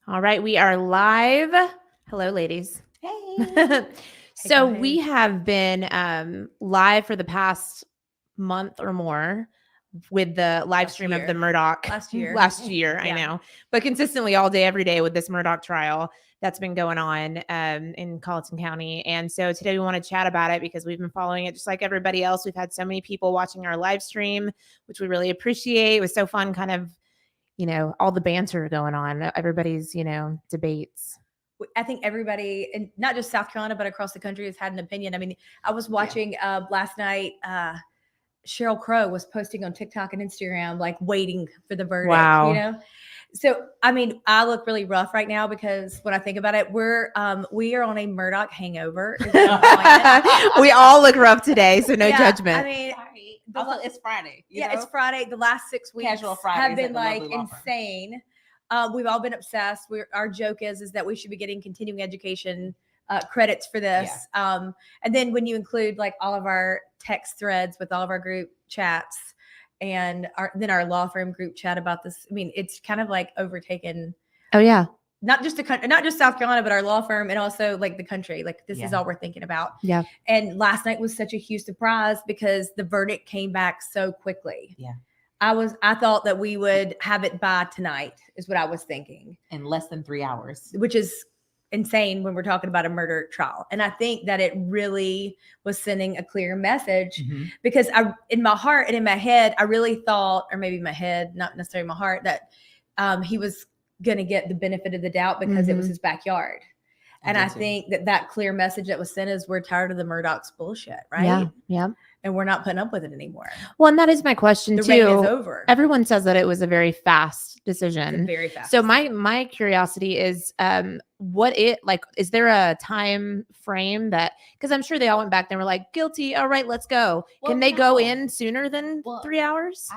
All right, we are live. Hello, ladies. Hey. So Hey. we have been live for the past month or more with the live stream of the Murdaugh last year. I know, but consistently all day, every day with this Murdaugh trial that's been going on in Colleton County. And so today we want to chat about it because we've been following it just like everybody else. We've had so many people watching our live stream, which we really appreciate. It was so fun, kind of, all the banter going on, everybody's, debates. I think everybody, and not just South Carolina, but across the country, has had an opinion. I mean, I was watching last night, Sheryl Crow was posting on TikTok and Instagram, like waiting for the verdict, Wow. So, I mean, I look really rough right now because when I think about it, we are on a Murdaugh hangover. We all look rough today, so no judgment. I mean, also, it's Friday. It's Friday. The last 6 weeks have been like insane. We've all been obsessed. Our joke is that we should be getting continuing education credits for this. Yeah. And then when you include like all of our text threads with all of our group chats and our law firm group chat about this, I mean, it's kind of like overtaken. Oh yeah. Not just South Carolina, but our law firm and also like the country. Like this is all we're thinking about. Yeah. And last night was such a huge surprise because the verdict came back so quickly. Yeah. I thought that we would have it by tonight is what I was thinking. In less than 3 hours. Which is insane when we're talking about a murder trial. And I think that it really was sending a clear message because in my heart and in my head, I really thought, or maybe my head, not necessarily my heart, that he was going to get the benefit of the doubt because it was his backyard. And I think that clear message that was sent is we're tired of the Murdaugh's bullshit, right? Yeah. Yeah. And we're not putting up with it anymore. Well, and that is my question too. The reign is over. Everyone says that it was a very fast decision. Very fast. So my curiosity is, is there a time frame that, because I'm sure they all went back and were like, guilty. All right, let's go. Well, Can they go in sooner than 3 hours?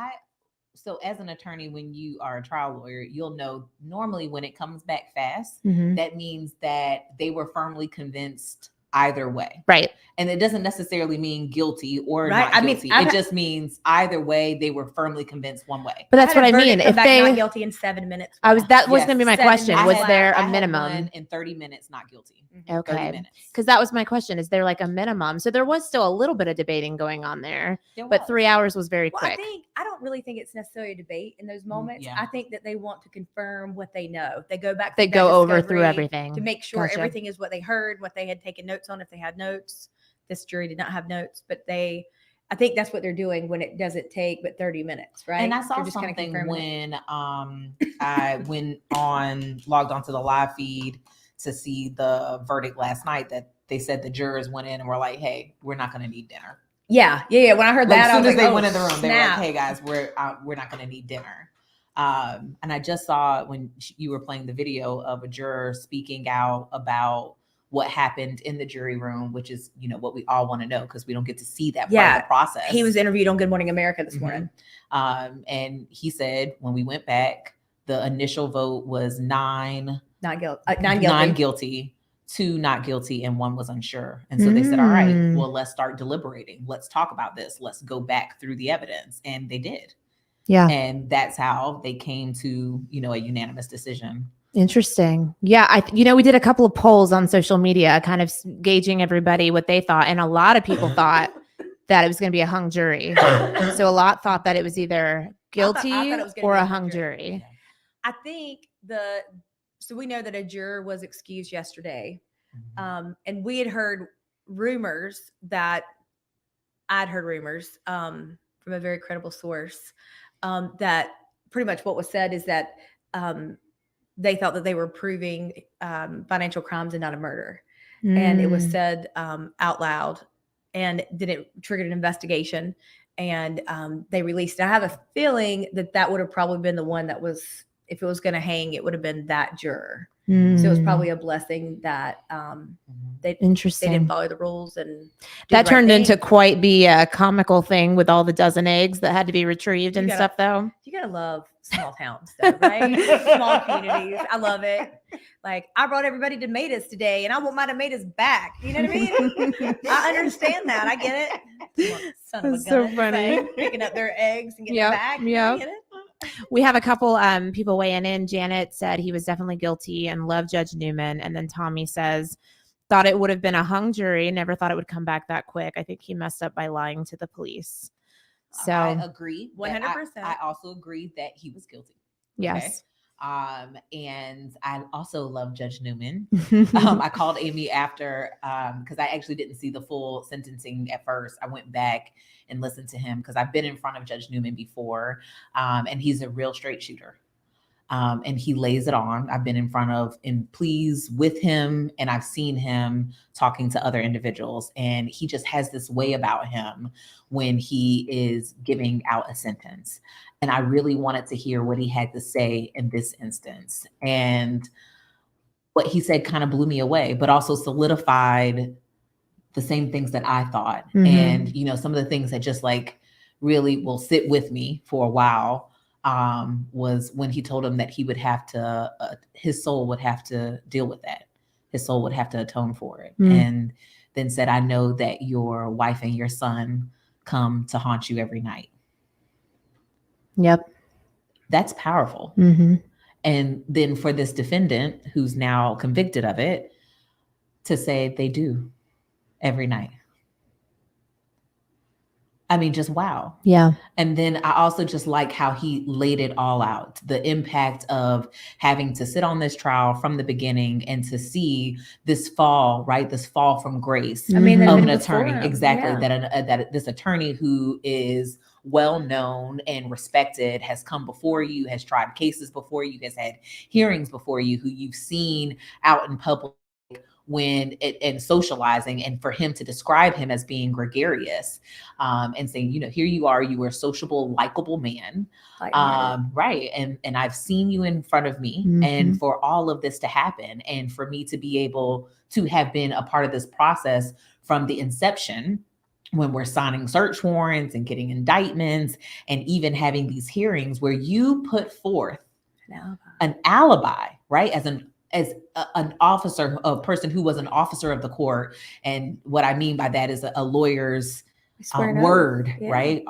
So as an attorney, when you are a trial lawyer, you'll know normally when it comes back fast, that means that they were firmly convinced either way. Right. And it doesn't necessarily mean guilty or not guilty. It just means either way, they were firmly convinced one way. But that's what I mean. If they not guilty in 7 minutes. That was going to be my question. Was there a minimum? In 30 minutes, not guilty. Okay. Because that was my question. Is there like a minimum? So there was still a little bit of debating going on there, but 3 hours was very quick. I don't really think it's necessarily a debate in those moments. I think that they want to confirm what they know. They go back. They go over through everything to make sure everything is what they heard, what they had taken notes on, if they had notes. This jury did not have notes, but I think that's what they're doing when it doesn't take but 30 minutes, right? And I saw something when I logged onto the live feed to see the verdict last night that they said the jurors went in and were like, hey, we're not going to need dinner. Yeah. When I heard that, as soon as they went in the room, they were like, hey guys, we're not going to need dinner. And I just saw when you were playing the video of a juror speaking out about what happened in the jury room, which is, what we all want to know because we don't get to see that part of the process. He was interviewed on Good Morning America this morning. And he said when we went back, the initial vote was 9 guilty, 2 not guilty, and 1 was unsure. And so they said, all right, well, let's start deliberating. Let's talk about this. Let's go back through the evidence. And they did. Yeah. And that's how they came to, a unanimous decision. Interesting. Yeah. We did a couple of polls on social media, kind of gauging everybody what they thought. And a lot of people thought that it was going to be a hung jury. So a lot thought that it was either guilty or a hung jury. I think so we know that a juror was excused yesterday. And we had heard rumors from a very credible source that pretty much what was said is that they thought that they were proving financial crimes and not a murder. And it was said out loud and then it triggered an investigation and they released it. I have a feeling that would have probably been the one that was, if it was going to hang, it would have been that juror. So it was probably a blessing that they didn't follow the rules. And that turned into quite the comical thing with all the dozen eggs that had to be retrieved and stuff, though. You got to love small towns, though, right? Small communities. I love it. Like, I brought everybody tomatoes today, and I want my tomatoes back. You know what I mean? I understand that. I get it. Son of a gun, so funny. picking up their eggs and getting it back. Yeah. Get it? We have a couple people weighing in. Janet said he was definitely guilty and loved Judge Newman. And then Tommy says, thought it would have been a hung jury. Never thought it would come back that quick. I think he messed up by lying to the police. So I agree. 100%. I also agree that he was guilty. Yes. And I also love Judge Newman. I called Amy after, because I actually didn't see the full sentencing at first. I went back and listened to him because I've been in front of Judge Newman before, and he's a real straight shooter. And he lays it on. I've been in front of and pleas with him, and I've seen him talking to other individuals, and he just has this way about him when he is giving out a sentence. And I really wanted to hear what he had to say in this instance. And what he said kind of blew me away, but also solidified the same things that I thought. Mm-hmm. And, you know, some of the things that just like really will sit with me for a while was when he told him that he would have to, his soul would have to deal with that. His soul would have to atone for it. Mm. And then said, I know that your wife and your son come to haunt you every night. Yep. That's powerful. Mm-hmm. And then for this defendant who's now convicted of it to say they do every night. I mean, just wow. Yeah. And then I also just like how he laid it all out, the impact of having to sit on this trial from the beginning and to see this fall, right? This fall from grace. I mean, of an attorney. Exactly. Yeah. That this attorney who is well-known and respected has come before you, has tried cases before you, has had hearings before you, who you've seen out in public and socializing, and for him to describe him as being gregarious, and saying, you know, here you are a sociable, likable man, right? And I've seen you in front of me, mm-hmm. and for all of this to happen, and for me to be able to have been a part of this process from the inception, when we're signing search warrants and getting indictments, and even having these hearings where you put forth an alibi, right? As an officer, a person who was an officer of the court. And what I mean by that is a lawyer's word, yeah. Right?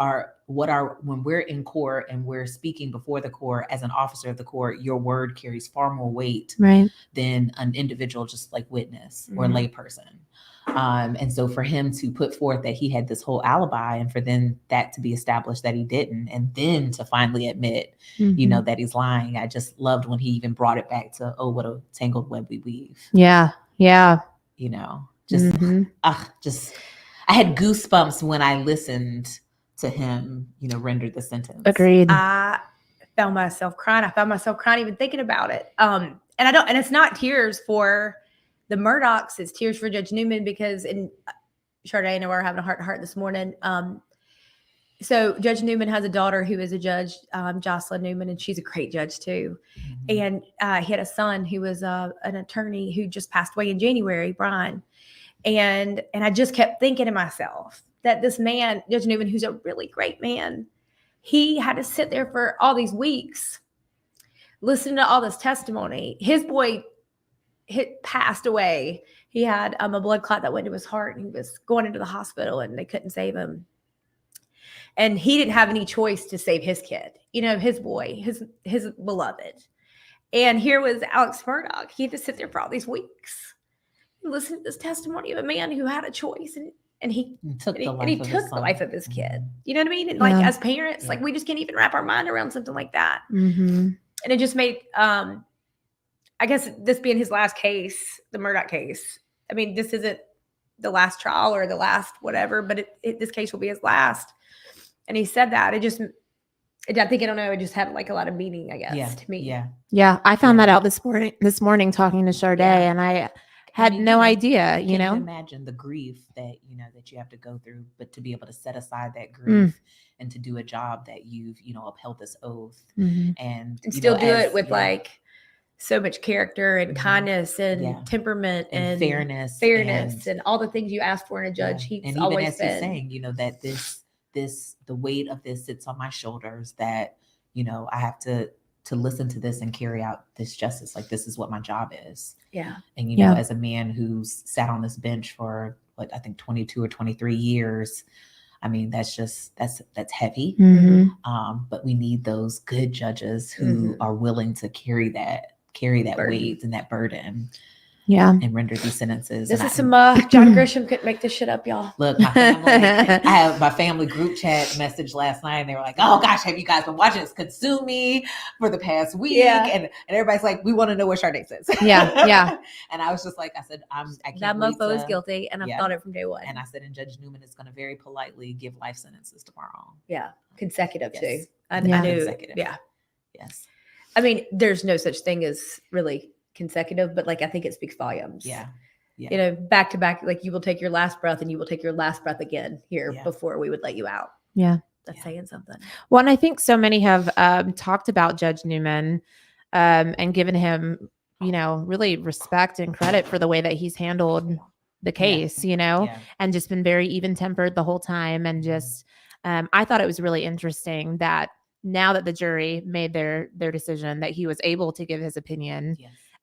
When we're in court and we're speaking before the court as an officer of the court, your word carries far more weight, right, than an individual just like witness, mm-hmm. or layperson. And so for him to put forth that he had this whole alibi, and for then that to be established that he didn't, and then to finally admit, mm-hmm. you know, that he's lying. I just loved when he even brought it back to, oh, what a tangled web we weave. Yeah. Yeah. You know, just, mm-hmm. I had goosebumps when I listened to him, you know, render the sentence. Agreed. I found myself crying. I found myself crying even thinking about it. And it's not tears for the Murdaughs, it's tears for Judge Newman, because Sharday and I were having a heart-to-heart this morning. So Judge Newman has a daughter who is a judge, Jocelyn Newman, and she's a great judge too. Mm-hmm. And he had a son who was an attorney who just passed away in January, Brian. And I just kept thinking to myself that this man, Judge Newman, who's a really great man, he had to sit there for all these weeks, listening to all this testimony. His boy passed away. He had a blood clot that went to his heart, and he was going into the hospital, and they couldn't save him. And he didn't have any choice to save his kid, you know, his boy, his beloved. And here was Alex Murdaugh. He had to sit there for all these weeks and listen to this testimony of a man who had a choice, and he took the life of his kid. You know what I mean? And like, as parents, like, we just can't even wrap our mind around something like that. Mm-hmm. And it just made, I guess this being his last case, the Murdaugh case. I mean, this isn't the last trial or the last whatever, but this case will be his last. And he said that. It just had like a lot of meaning, I guess, to me. Yeah. Yeah. I found that out this morning talking to Sharday, and I had no idea, you know. Imagine the grief that, you know, that you have to go through, but to be able to set aside that grief and to do a job that you've, you know, upheld this oath, mm-hmm. and still do it with like so much character and mm-hmm. kindness and temperament and fairness and all the things you ask for in a judge. He's and always even as he's saying, you know, that the weight of this sits on my shoulders, that, you know, I have to listen to this and carry out this justice. Like, this is what my job is. Yeah. And, you know, as a man who's sat on this bench for I think 22 or 23 years, I mean, that's heavy. But we need those good judges who are willing to carry that weight and that burden. Yeah. And render these sentences. This is some John Grisham couldn't make this shit up, y'all. Look, my family, I have my family group chat message last night, and they were like, "Oh gosh, have you guys been watching this consume me for the past week?" Yeah. And everybody's like, "We want to know what Sade says." Yeah. And I was just like, I said, I can't that wait mofo is guilty, and I've thought it from day one. And I said, and Judge Newman is going to very politely give life sentences tomorrow. Yeah, consecutive too. I knew. Consecutive. Yeah. Yes. I mean, there's no such thing as really consecutive, but like I think it speaks volumes. Yeah. You know, back to back, like you will take your last breath and you will take your last breath again here before we would let you out. Yeah. That's saying something. Well, and I think so many have talked about Judge Newman and given him, you know, really respect and credit for the way that he's handled the case, you know, and just been very even tempered the whole time. And just, I thought it was really interesting that now that the jury made their decision, that he was able to give his opinion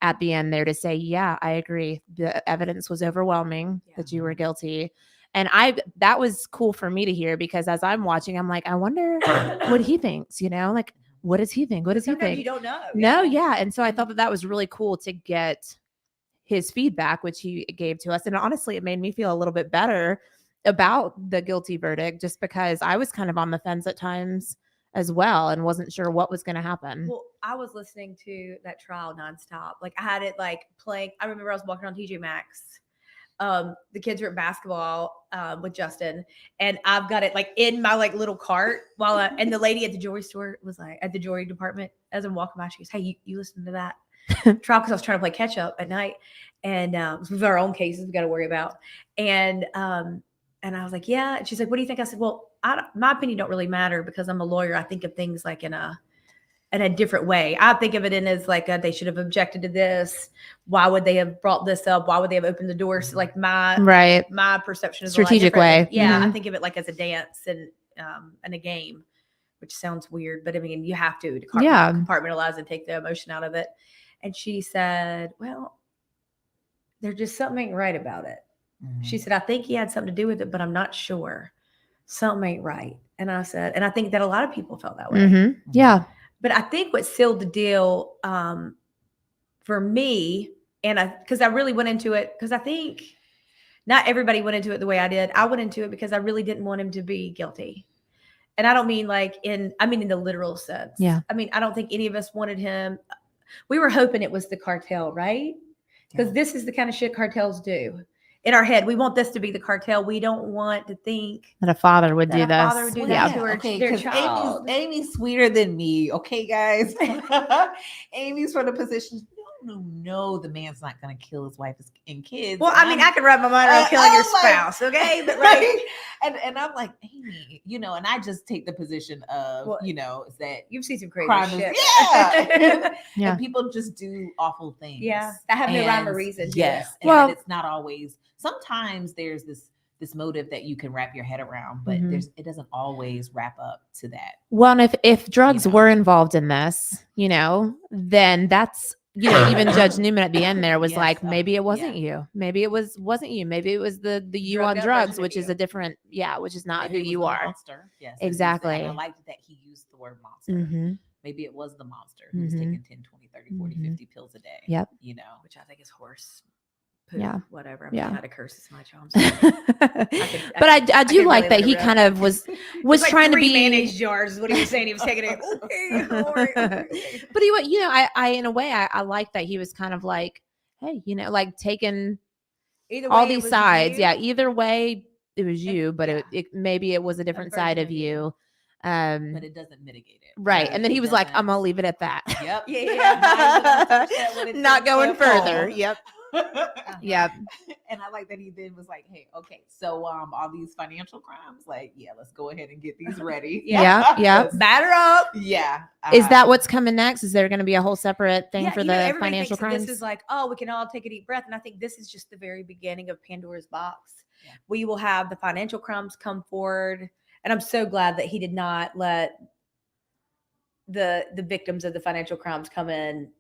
at the end there to say, yeah, I agree. The evidence was overwhelming that you were guilty. And that was cool for me to hear, because as I'm watching, I'm like, I wonder what he thinks, you know, like, what does he think? What does he think? You don't know. No. Yeah. And so I thought that was really cool to get his feedback, which he gave to us. And honestly, it made me feel a little bit better about the guilty verdict, just because I was kind of on the fence at times as well and wasn't sure what was going to happen. Well, I was listening to that trial nonstop. Like I had it like playing. I remember I was walking on TJ Maxx. The kids were at basketball with Justin, and I've got it like in my like little cart and the lady at the jewelry store was like at the jewelry department as I'm walking by, she goes, "Hey, you listen to that trial?" Because I was trying to play catch up at night, and with our own cases we got to worry about, and I was like, yeah. And she's like, what do you think? I said, well, my opinion don't really matter because I'm a lawyer. I think of things like in a different way. I think of it in as like they should have objected to this. Why would they have brought this up? Why would they have opened the doors? Like my perception is strategic way. Yeah, I think of it like as a dance and a game, which sounds weird, but I mean you have to compartmentalize and take the emotion out of it. And she said, well, there's just something ain't right about it. She said, I think he had something to do with it, but I'm not sure. Something ain't right. And I said, and I think that a lot of people felt that way. Yeah. But I think what sealed the deal for me, and because I really went into it, because I think not everybody went into it the way I did. I went into it because I really didn't want him to be guilty. And I don't mean in the literal sense. Yeah. I mean, I don't think any of us wanted him. We were hoping it was the cartel, right? Because this is the kind of shit cartels do. In our head, we want this to be the cartel. We don't want to think that a father would do this. Okay, because Amy's sweeter than me. Okay, guys. Amy's from the position. No, the man's not going to kill his wife and kids. Well, I mean, I could wrap my mind around killing your spouse, okay? But right. And I'm like, Amy, you know, and I just take the position of, you know, is that you've seen some crazy shit. Yeah. And people just do awful things. Yeah. That have no rhyme or reason. Yes. And it's not always. Sometimes there's this motive that you can wrap your head around, but it doesn't always wrap up to that. Well, and if drugs were involved in this, you know, then that's, you know, even Judge Newman at the end there was like, maybe it wasn't you. Maybe it wasn't you. Maybe it was the you on drugs, which is a different, which is not who you are. Monster. Yes. Exactly. And I liked that he used the word monster. Maybe it was the monster who was taking 10, 20, 30, 40, 50 pills a day. Yep. You know, which I think is horse. Poo, whatever. I'm not a curse. It's my job. But I do like that he kind of was like trying to be mayonnaise jars. Is what he was saying. He was taking it. But he, you know, I in a way I like that he was kind of like, hey, you know, like taking all these sides. Yeah, either way it was you, but it maybe it was a different side of you. But it doesn't mitigate it. Right. And then he was like, I'm gonna leave it at that. Yep. Yeah. Not going further. Yep. Yeah. And I like that he then was like, hey, okay, so all these financial crimes, like, let's go ahead and get these ready. Yeah. Batter up. Yeah. Is that what's coming next? Is there going to be a whole separate thing for the financial crimes? This is like, oh, we can all take a deep breath. And I think this is just the very beginning of Pandora's box. Yeah. We will have the financial crimes come forward. And I'm so glad that he did not let the victims of the financial crimes come in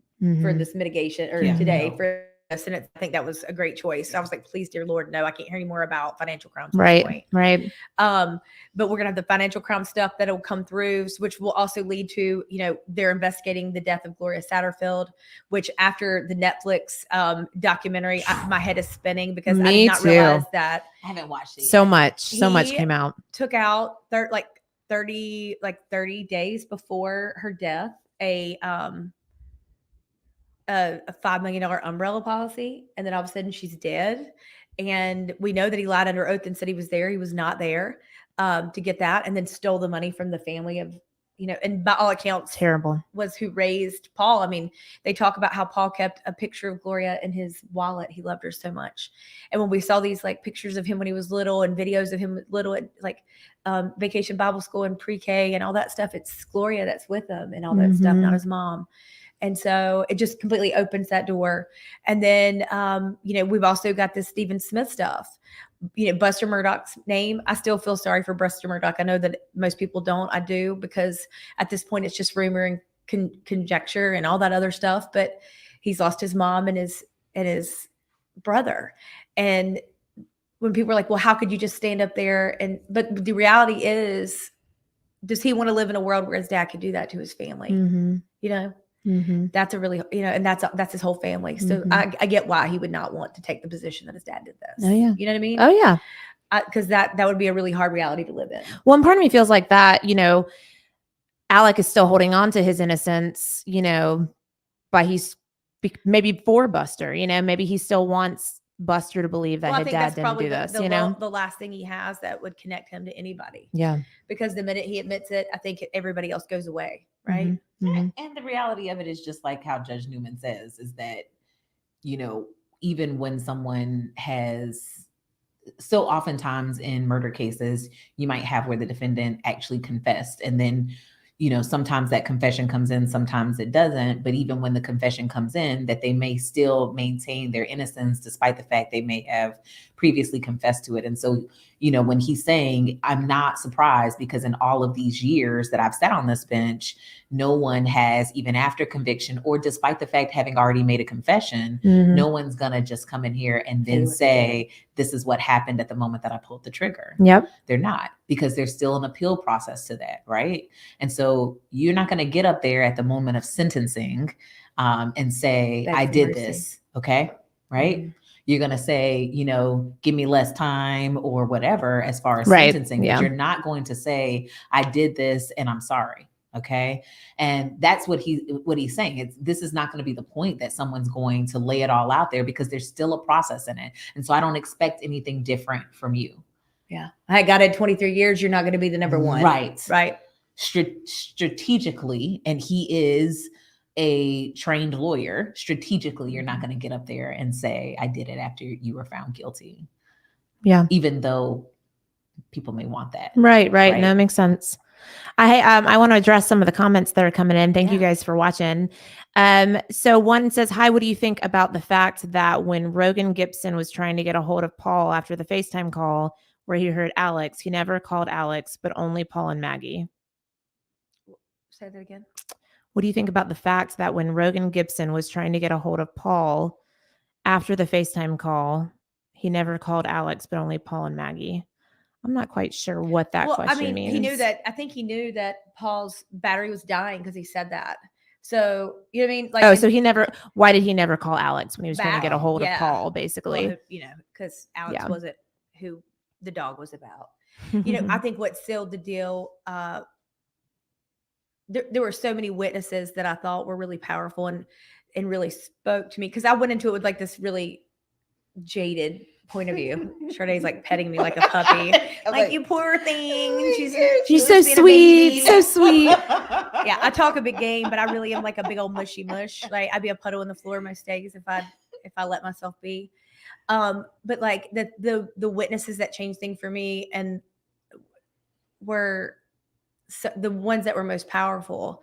for this mitigation or today for And I think that was a great choice. So I was like, please, dear Lord, no, I can't hear any more about financial crimes at this point. Right. But we're going to have the financial crime stuff that'll come through, which will also lead to, they're investigating the death of Gloria Satterfield, which after the Netflix documentary, my head is spinning because I did not realize that. I haven't watched it so yet. So much came out. Took out 30 days before her death, a $5 million umbrella policy. And then all of a sudden she's dead. And we know that he lied under oath and said he was there. He was not there to get that, and then stole the money from the family of, and by all accounts, terrible, was who raised Paul. I mean, they talk about how Paul kept a picture of Gloria in his wallet. He loved her so much. And when we saw these pictures of him when he was little and videos of him little at Vacation Bible School and pre-K and all that stuff, it's Gloria that's with him and all that stuff, not his mom. And so it just completely opens that door. And then, we've also got this Stephen Smith stuff, Buster Murdaugh's name. I still feel sorry for Buster Murdaugh. I know that most people don't. I do, because at this point it's just rumor and conjecture and all that other stuff, but he's lost his mom and his brother. And when people are like, well, how could you just stand up there? But the reality is, does he want to live in a world where his dad could do that to his family? That's a really, and that's his whole family. So I get why he would not want to take the position that his dad did this. Oh, yeah. You know what I mean? Oh, yeah. Because that would be a really hard reality to live in. Well, and part of me feels like that, Alec is still holding on to his innocence, but he's maybe for Buster, maybe he still wants Buster to believe that his dad didn't do this, the last thing he has that would connect him to anybody. Yeah. Because the minute he admits it, I think everybody else goes away. Right. And the reality of it is just like how Judge Newman says, is that, even when someone has, so oftentimes in murder cases, you might have where the defendant actually confessed, and then, sometimes that confession comes in, sometimes it doesn't. But even when the confession comes in, that they may still maintain their innocence despite the fact they may have previously confessed to it. And so, when he's saying, I'm not surprised, because in all of these years that I've sat on this bench, no one has, even after conviction or despite the fact having already made a confession, no one's gonna just come in here and then say, this is what happened at the moment that I pulled the trigger. Yep. They're not, because there's still an appeal process to that, right? And so you're not going to get up there at the moment of sentencing and say, I did this, okay? Right? You're going to say, give me less time or whatever as far as sentencing. But you're not going to say, I did this and I'm sorry. Okay. And that's what he's saying. This is not going to be the point that someone's going to lay it all out there, because there's still a process in it. And so I don't expect anything different from you. Yeah. I got it 23 years. You're not going to be the number one. Right. Right. Strategically. And he is a trained lawyer. Strategically, you're not going to get up there and say, I did it after you were found guilty. Yeah. Even though people may want that. Right. No, it makes sense. I want to address some of the comments that are coming in. Thank you guys for watching. So one says, hi, what do you think about the fact that when Rogan Gibson was trying to get a hold of Paul after the FaceTime call where he heard Alex, he never called Alex, but only Paul and Maggie? Say that again. What do you think about the fact that when Rogan Gibson was trying to get a hold of Paul after the FaceTime call, he never called Alex, but only Paul and Maggie? I'm not quite sure what that question means. I think he knew that Paul's battery was dying because he said that. So, you know what I mean? Why did he never call Alex when he was trying to get a hold of Paul, basically? Well, because Alex wasn't who the dog was about. I think what sealed the deal, there were so many witnesses that I thought were really powerful and really spoke to me, because I went into it with this really jaded point of view. Sade's petting me like a puppy. You poor thing. She's so sweet. So sweet. Yeah, I talk a big game, but I really am like a big old mushy mush. I'd be a puddle on the floor most days if I let myself be. But the witnesses that changed things for me and were the ones that were most powerful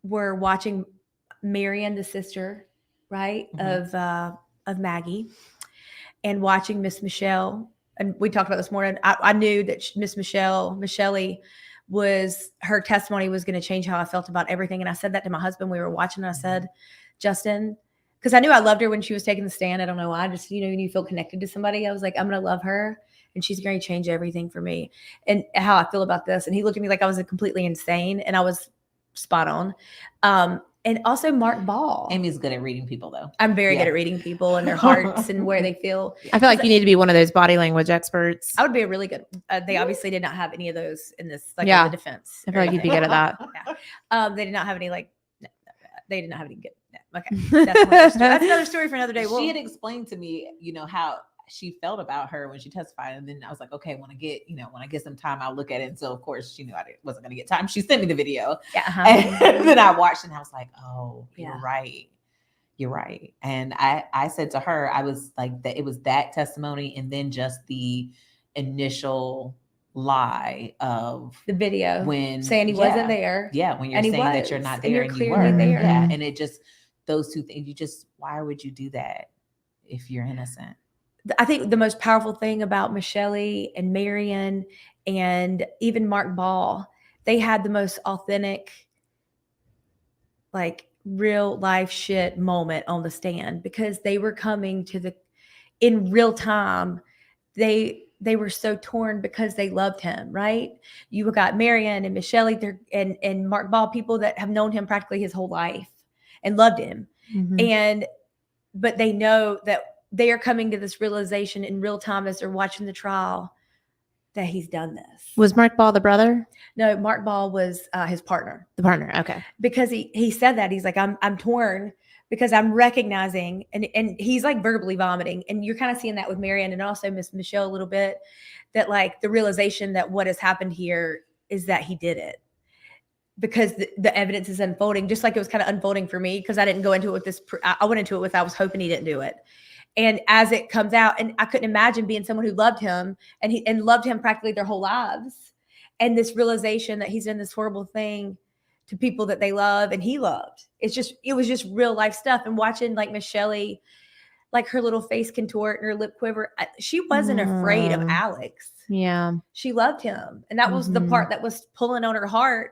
were watching Marion, the sister, right, of Maggie, and watching Miss Michelle. And we talked about this morning. I knew that Miss Michelle was, her testimony was going to change how I felt about everything. And I said that to my husband. We were watching, and I said, Justin, because I knew I loved her when she was taking the stand. I don't know why. I just, when you feel connected to somebody, I was like, I'm going to love her and she's going to change everything for me and how I feel about this. And he looked at me like I was completely insane, and I was spot on. And also Mark Ball. Amy's good at reading people, though. I'm very good at reading people and their hearts and where they feel. I feel like you need to be one of those body language experts. I would be a really good. They obviously did not have any of those in this, like the defense. I feel like you'd be good at that. They did not have any they did not have any good. Okay, that's another story for another day. She had explained to me, how she felt about her when she testified, and then I was like, okay, when I get some time, I'll look at it. And so of course she knew I wasn't going to get time. She sent me the video, and then I watched it and I was like, oh, you're right. And I said to her, I was like, that it was that testimony, and then just the initial lie of the video when saying he wasn't there. Yeah, when you're saying that you're not there, and you were there. Yeah, and it just, those two things, why would you do that if you're innocent? I think the most powerful thing about Michelle and Marion and even Mark Ball, they had the most authentic, like real life shit moment on the stand, because they were coming in real time. They were so torn because they loved him, right? You got Marion and Michelle and Mark Ball, people that have known him practically his whole life and loved him. Mm-hmm. But they know that they are coming to this realization in real time as they're watching the trial that he's done this. Was Mark Ball the brother? No, Mark Ball was his partner. The partner, okay. Because he said that. He's like, I'm torn because I'm recognizing, and he's like verbally vomiting. And you're kind of seeing that with Marianne and also Miss Michelle a little bit, that like the realization that what has happened here is that he did it. Because the evidence is unfolding, just like it was kind of unfolding for me, because I didn't go into it with this. I went into it with, I was hoping he didn't do it. And as it comes out, and I couldn't imagine being someone who loved him and loved him practically their whole lives. And this realization that he's done this horrible thing to people that they love and he loved. It was just real life stuff. And watching like Michelle, like her little face contort and her lip quiver, she wasn't afraid of Alex. Yeah. She loved him. And that was the part that was pulling on her heart.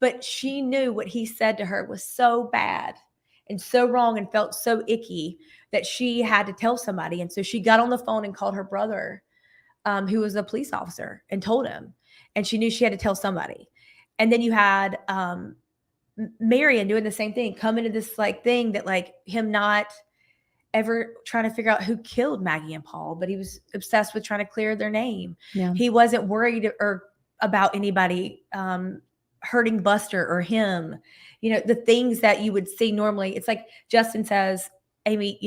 But she knew what he said to her was so bad and so wrong and felt so icky that she had to tell somebody. And so she got on the phone and called her brother, who was a police officer, and told him. And she knew she had to tell somebody. And then you had Marion doing the same thing, come into this like thing that like him not ever trying to figure out who killed Maggie and Paul, but he was obsessed with trying to clear their name. Yeah. He wasn't worried or about anybody hurting Buster or him. The things that you would see normally. It's like Justin says, Amy,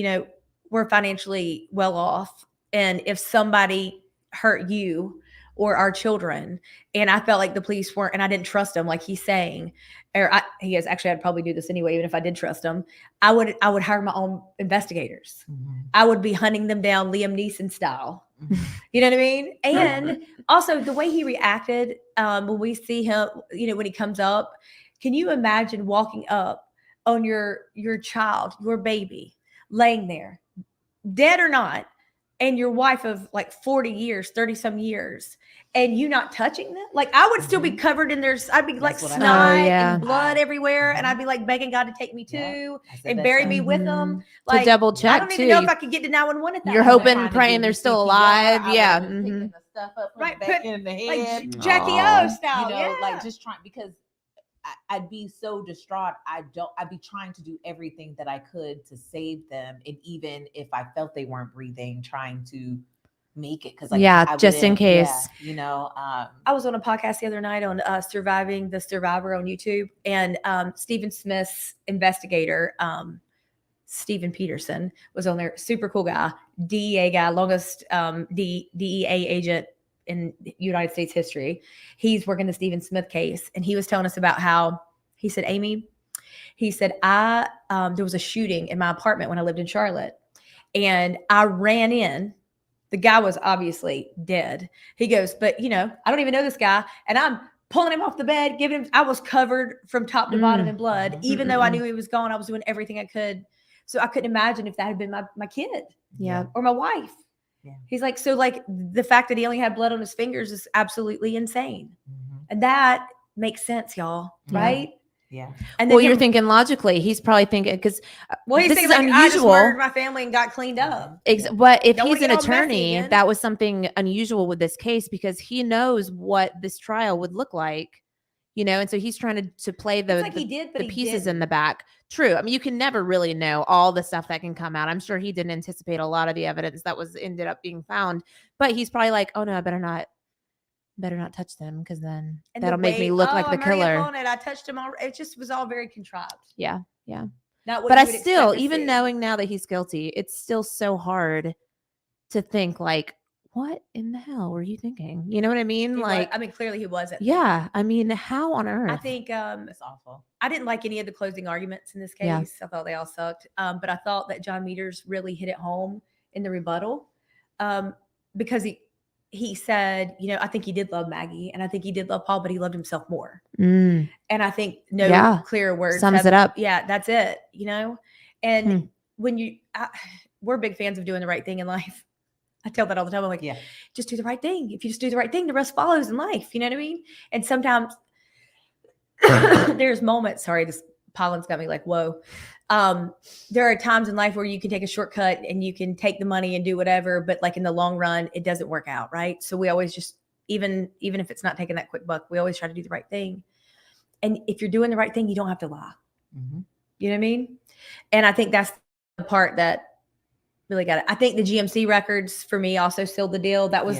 we're financially well off. And if somebody hurt you or our children, and I felt like the police weren't, and I didn't trust them, like he's saying, I'd probably do this anyway, even if I did trust them, I would hire my own investigators. Mm-hmm. I would be hunting them down Liam Neeson style. Mm-hmm. You know what I mean? And also the way he reacted when we see him, when he comes up, can you imagine walking up on your child, your baby, laying there, dead or not, and your wife of like 40 years, 30 some years, and you not touching them? Like I would still be covered in their, I'd be like snot and blood everywhere. And I'd be like begging God to take me too and bury me with them. Like to double check. I don't even know if I could get to 911 at that. You're hoping, praying they're still alive. Yeah. Picking the stuff up, right. Back in the head. Like Jackie O style. Like just trying, because I'd be so distraught. I'd be trying to do everything that I could to save them. And even if I felt they weren't breathing, trying to make it. Cause just in case, I was on a podcast the other night on Surviving the Survivor on YouTube, and Stephen Smith's investigator, Stephen Peterson, was on there. Super cool guy, DEA guy, longest DEA agent in United States history. He's working the Stephen Smith case. And he was telling us about how, he said, Amy, he said, there was a shooting in my apartment when I lived in Charlotte, and I ran in. The guy was obviously dead. He goes, but I don't even know this guy. And I'm pulling him off the bed, I was covered from top to bottom in blood. Even though I knew he was gone, I was doing everything I could. So I couldn't imagine if that had been my kid or my wife. Yeah. He's like, so like the fact that he only had blood on his fingers is absolutely insane. Mm-hmm. And that makes sense, y'all. Right? Yeah. And then you're thinking logically, he's probably thinking because he's thinking like, I just murdered my family and got cleaned up. But if he's an attorney, that was something unusual with this case because he knows what this trial would look like, and so he's trying to play the pieces in the back. True. I mean, you can never really know all the stuff that can come out. I'm sure he didn't anticipate a lot of the evidence that ended up being found, but he's probably like, oh no, I better not touch them because then that'll make me look like the killer. I touched him already. It just was all very contrived. Yeah. But I still, even knowing now that he's guilty, it's still so hard to think like, what in the hell were you thinking? You know what I mean? Clearly he wasn't. Yeah. I mean, how on earth? I think it's awful. I didn't like any of the closing arguments in this case. Yeah. I thought they all sucked. But I thought that John Meters really hit it home in the rebuttal because he said, I think he did love Maggie and I think he did love Paul, but he loved himself more. And I think clear words sums it up. Yeah, that's it, And when we're big fans of doing the right thing in life. I tell that all the time. I'm like, just do the right thing. If you just do the right thing, the rest follows in life. You know what I mean? And sometimes there's moments, sorry, this pollen's got me like, whoa. There are times in life where you can take a shortcut and you can take the money and do whatever, but like in the long run, it doesn't work out. Right. So we always just, even if it's not taking that quick buck, we always try to do the right thing. And if you're doing the right thing, you don't have to lie. Mm-hmm. You know what I mean? And I think that's the part that really got it. I think the GMC records for me also sealed the deal. That was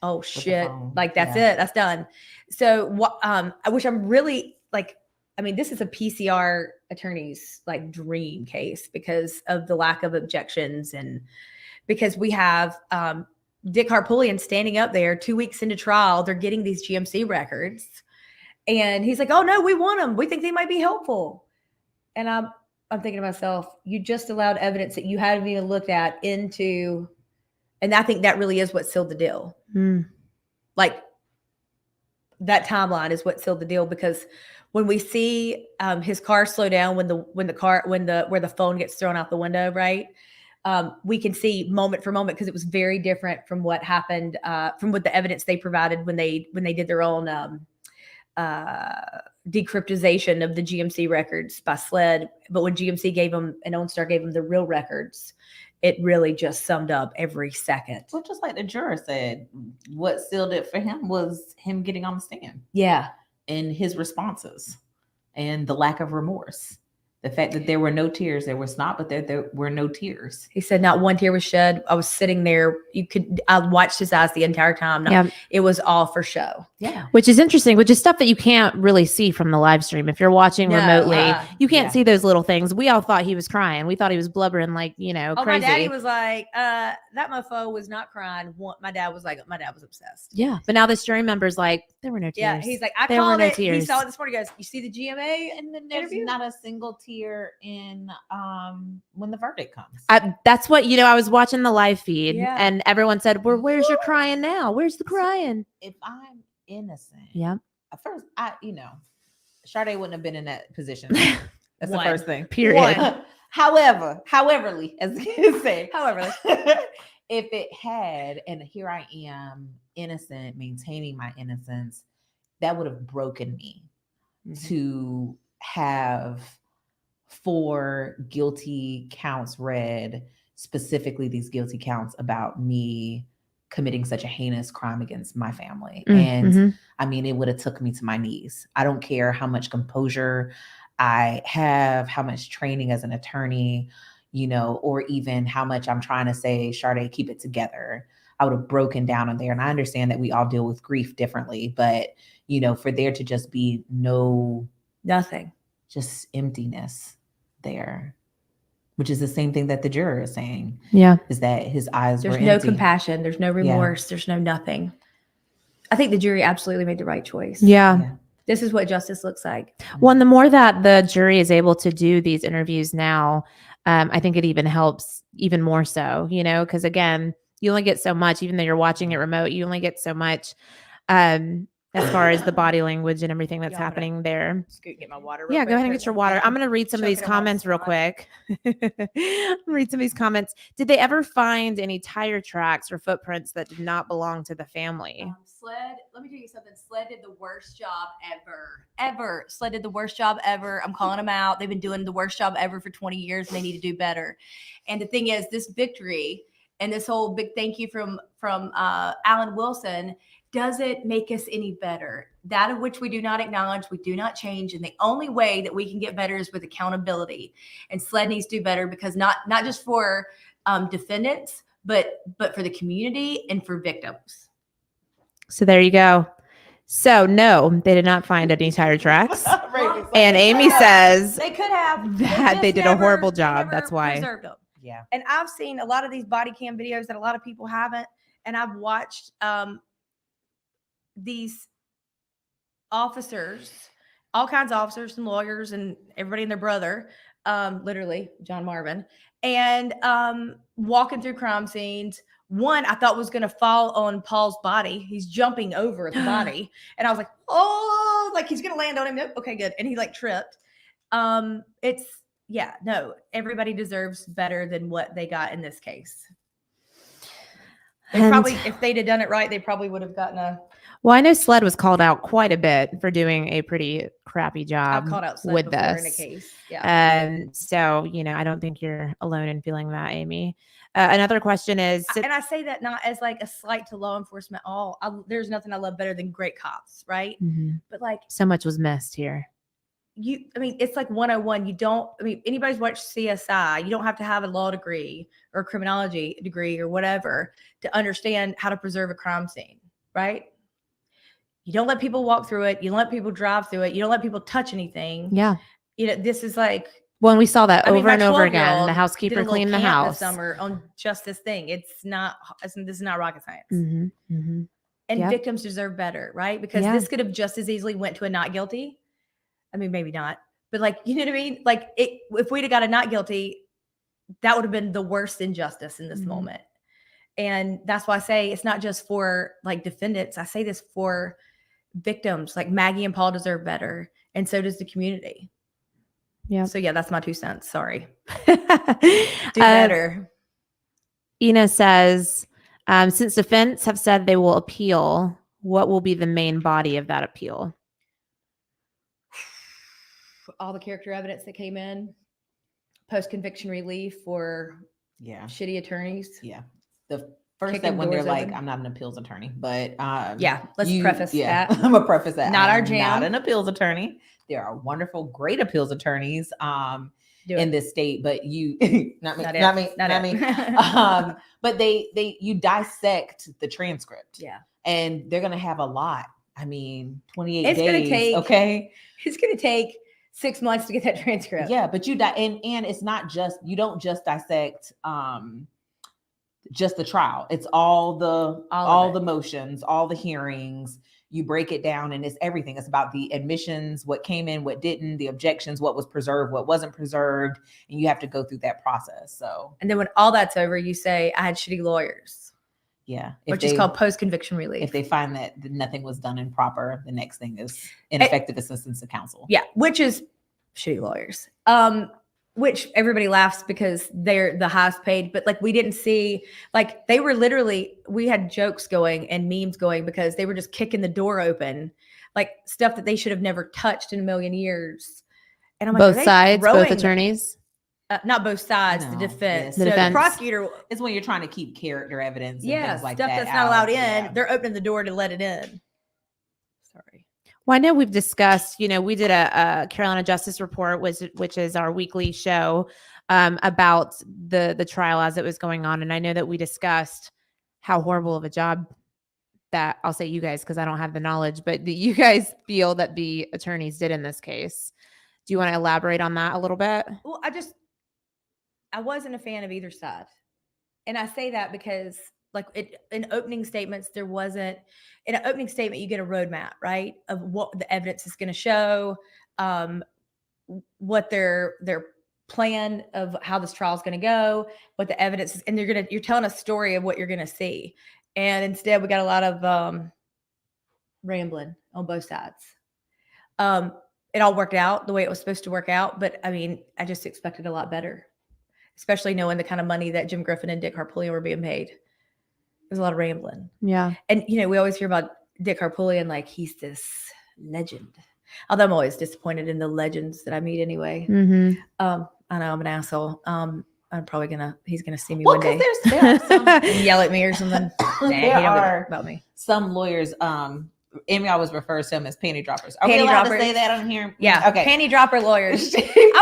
oh shit. Like that's it. That's done. So what, I wish I'm really like, I mean, this is a PCR attorney's like dream case because of the lack of objections and because we have Dick Harpootlian standing up there 2 weeks into trial. They're getting these GMC records and he's like, oh no, we want them. We think they might be helpful. And I'm thinking to myself, you just allowed evidence that you hadn't even looked at into, and I think that really is what sealed the deal. Like that timeline is what sealed the deal because when we see his car slow down where the phone gets thrown out the window, right? We can see moment for moment because it was very different from what happened from what the evidence they provided when they did their own decryptization of the GMC records by SLED. But when GMC gave them and OnStar gave them the real records, it really just summed up every second. Well, just like the juror said, what sealed it for him was him getting on the stand. Yeah. And his responses and the lack of remorse. The fact that there were no tears, there was not, but there were no tears. He said not one tear was shed. I was sitting there. I watched his eyes the entire time. It was all for show. Yeah. Which is interesting, which is stuff that you can't really see from the live stream. If you're watching remotely, you can't see those little things. We all thought he was crying. We thought he was blubbering like, crazy. My daddy was like, that mofo was not crying. My dad was obsessed. Yeah. But now this jury member's like, there were no tears. Yeah. He's like, I called it. He saw it this morning. He goes, you see the GMA? And then there's not a single tear in when the verdict comes. That's what I was watching the live feed and everyone said, well, where's your crying now? Where's the crying? If I'm innocent, at first Sade wouldn't have been in that position. That's the first thing, period. Howeverly, as the kids say, if it had, and here I am innocent, maintaining my innocence, that would have broken me to have 4 guilty counts read, specifically these guilty counts about me committing such a heinous crime against my family. And I mean, it would have took me to my knees. I don't care how much composure I have, how much training as an attorney, or even how much I'm trying to say, Sade, keep it together. I would have broken down on there. And I understand that we all deal with grief differently, but for there to just be nothing, just emptiness there, which is the same thing that the juror is saying. Yeah. Is that his eyes were empty. There's no compassion. There's no remorse. There's no nothing. I think the jury absolutely made the right choice. Yeah. This is what justice looks like. Well, and the more that the jury is able to do these interviews now, I think it even helps even more so, because again, you only get so much, even though you're watching it remote, you only get so much. And as far as the body language and everything that's happening there. Scoot, get my water. Yeah, go ahead and get your water. I'm going to read some of these comments real quick. Read some of these comments. Did they ever find any tire tracks or footprints that did not belong to the family? Sled, let me tell you something. Sled did the worst job ever. Sled did the worst job ever. I'm calling them out. They've been doing the worst job ever for 20 years, and they need to do better. And the thing is, this victory and this whole big thank you from Alan Wilson doesn't make us any better. That of which we do not acknowledge, we do not change. And the only way that we can get better is with accountability. And SLED needs to do better, because not just for defendants, but for the community and for victims. So there you go. So no, they did not find any tire tracks. And Amy says they could have. That they did a horrible job. That's why. Yeah. And I've seen a lot of these body cam videos that a lot of people haven't. And I've watched these officers, all kinds of officers and lawyers and everybody and their brother, literally John Marvin, and walking through crime scenes. One I thought was going to fall on Paul's body. He's jumping over the body. And I was like, oh, like he's going to land on him. Nope. Okay, good. And he like tripped. Everybody deserves better than what they got in this case. They probably, if they'd have done it right, they probably would have gotten a. Well, I know SLED was called out quite a bit for doing a pretty crappy job. I've called out SLED with before this. In a case. Yeah. So, I don't think you're alone in feeling that, Amy. Another question is, and I say that not as like a slight to law enforcement. There's nothing I love better than great cops, right? Mm-hmm. But like, so much was missed here. It's like 101. Anybody's watched CSI. You don't have to have a law degree or a criminology degree or whatever to understand how to preserve a crime scene, right? You don't let people walk through it. You don't let people drive through it. You don't let people touch anything. Yeah. This is like. Well, we saw that over and over again. The housekeeper cleaned the house this summer on just this thing. This is not rocket science. Mm-hmm. Mm-hmm. And victims deserve better, right? Because this could have just as easily went to a not guilty. Maybe not, but like, you know what I mean? Like if we'd have got a not guilty, that would have been the worst injustice in this moment. And that's why I say it's not just for like defendants. I say this for victims. Like Maggie and Paul deserve better. And so does the community. Yeah. So yeah, that's my 2 cents. Sorry. Do better. Ina says, since defense have said they will appeal, what will be the main body of that appeal? All the character evidence that came in, post-conviction relief for shitty attorneys. Yeah. The first step when they're like, I'm not an appeals attorney, but let's preface that. I'm gonna preface that. Not our jam. Not an appeals attorney. There are wonderful, great appeals attorneys in this state, but you not me. But you dissect the transcript. Yeah. And they're gonna have a lot. 28 it's days. It's gonna take 6 months to get that transcript. Yeah, but and it's not just, you don't just dissect just the trial. It's all the motions, all the hearings. You break it down and it's everything. It's about the admissions, what came in, what didn't, the objections, what was preserved, what wasn't preserved, and you have to go through that process. So, and then when all that's over, you say, I had shitty lawyers. Yeah. Which is called post-conviction relief. If they find that nothing was done improper, the next thing is ineffective assistance to counsel. Yeah. Which is shitty lawyers. Which everybody laughs because they're the highest paid, but like we didn't see, like they were literally, we had jokes going and memes going because they were just kicking the door open, like stuff that they should have never touched in a million years. And I'm like, both sides, both attorneys? Not both sides, the defense. Yes. The prosecutor is when you're trying to keep character evidence and things like stuff that that's not allowed in. They're opening the door to let it in. Sorry. Well, I know we've discussed, we did a Carolina Justice Report, which is our weekly show about the trial as it was going on. And I know that we discussed how horrible of a job that, I'll say you guys, because I don't have the knowledge, but that you guys feel that the attorneys did in this case. Do you want to elaborate on that a little bit? Well, I wasn't a fan of either side. And I say that because in opening statements, in an opening statement, you get a roadmap, right? Of what the evidence is going to show, what their plan of how this trial is going to go, what the evidence is, and you're telling a story of what you're going to see. And instead we got a lot of rambling on both sides. It all worked out the way it was supposed to work out. But I mean, I just expected a lot better, especially knowing the kind of money that Jim Griffin and Dick Harpootlian were being paid. There's a lot of rambling. Yeah. And, you know, we always hear about Dick Harpootlian like he's this legend. Although I'm always disappointed in the legends that I meet anyway. Mm-hmm. I know I'm an asshole. I'm probably he's gonna see me Well, one day. There are some, and yell at me or something. Nah, he don't know about me. Some lawyers, Amy always refers to them as panty droppers. Are Panty we allowed droppers. to say that on here? Yeah. Okay. Panty dropper lawyers.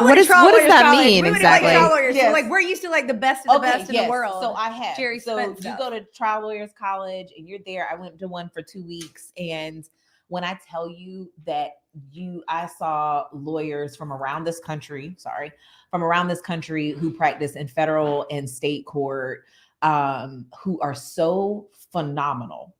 What does that mean we exactly? Like trial lawyers. Yes. So like we're used to like the best of the best in the world. So I have. Jerry so Spence you stuff. go to trial lawyers college and you're there. I went to one for 2 weeks, and when I tell you that I saw lawyers from around this country, who practice in federal and state court, who are so phenomenal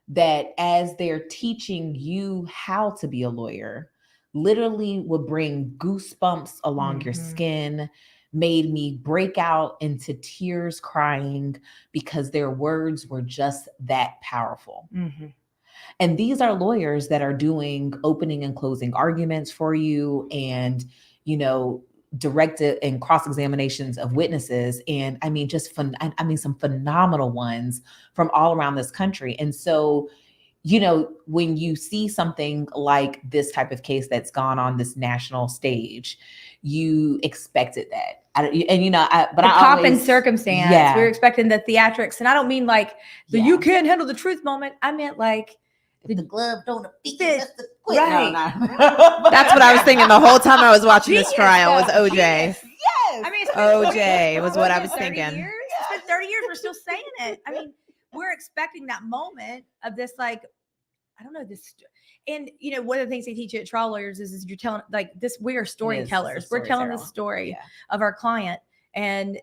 that as they're teaching you how to be a lawyer, literally would bring goosebumps along your skin, made me break out into tears crying because their words were just that powerful. Mm-hmm. And these are lawyers that are doing opening and closing arguments for you and, you know, direct and cross-examinations of witnesses. And I mean, some phenomenal ones from all around this country. And so, you know, when you see something like this type of case that's gone on this national stage, you expected that. Pomp and circumstance. Yeah. We were expecting the theatrics. And I don't mean like you can't handle the truth moment. I meant like, the glove don't fit. Right. No. That's what I was thinking the whole time I was watching this trial was OJ. Yes. I mean, OJ was what I was thinking. It's been 30 years. We're still saying it. I mean, we're expecting that moment of this, like, I don't know, this. And, you know, one of the things they teach you at trial lawyers is you're telling like this, we are storytellers. We're telling the story of our client. And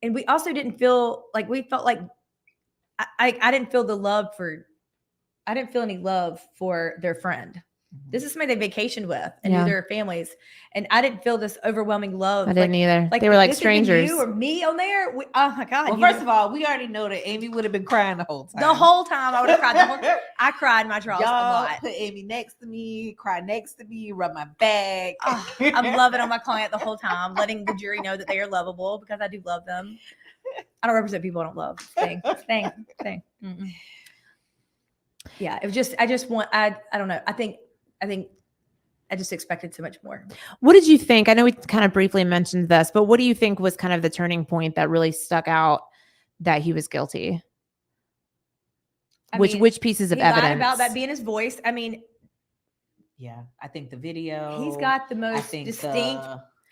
we also didn't feel like I didn't feel any love for their friend. This is somebody they vacationed with and knew their families. And I didn't feel this overwhelming love. I didn't either. Like they were like strangers. You or me on there? Oh my God. Well, first of all, we already know that Amy would have been crying the whole time. The whole time I would have cried. I cried in my trials a lot. Put Amy next to me, cry next to me, rub my back. I'm loving on my client the whole time, letting the jury know that they are lovable because I do love them. I don't represent people I don't love. Thing. Mm-mm. Yeah, it was just, I don't know. I think I just expected so much more. What did you think? I know we kind of briefly mentioned this, but what do you think was kind of the turning point that really stuck out that he was guilty? Which pieces of evidence? Lied about that being his voice. I mean, yeah, I think the video. He's got the most distinct.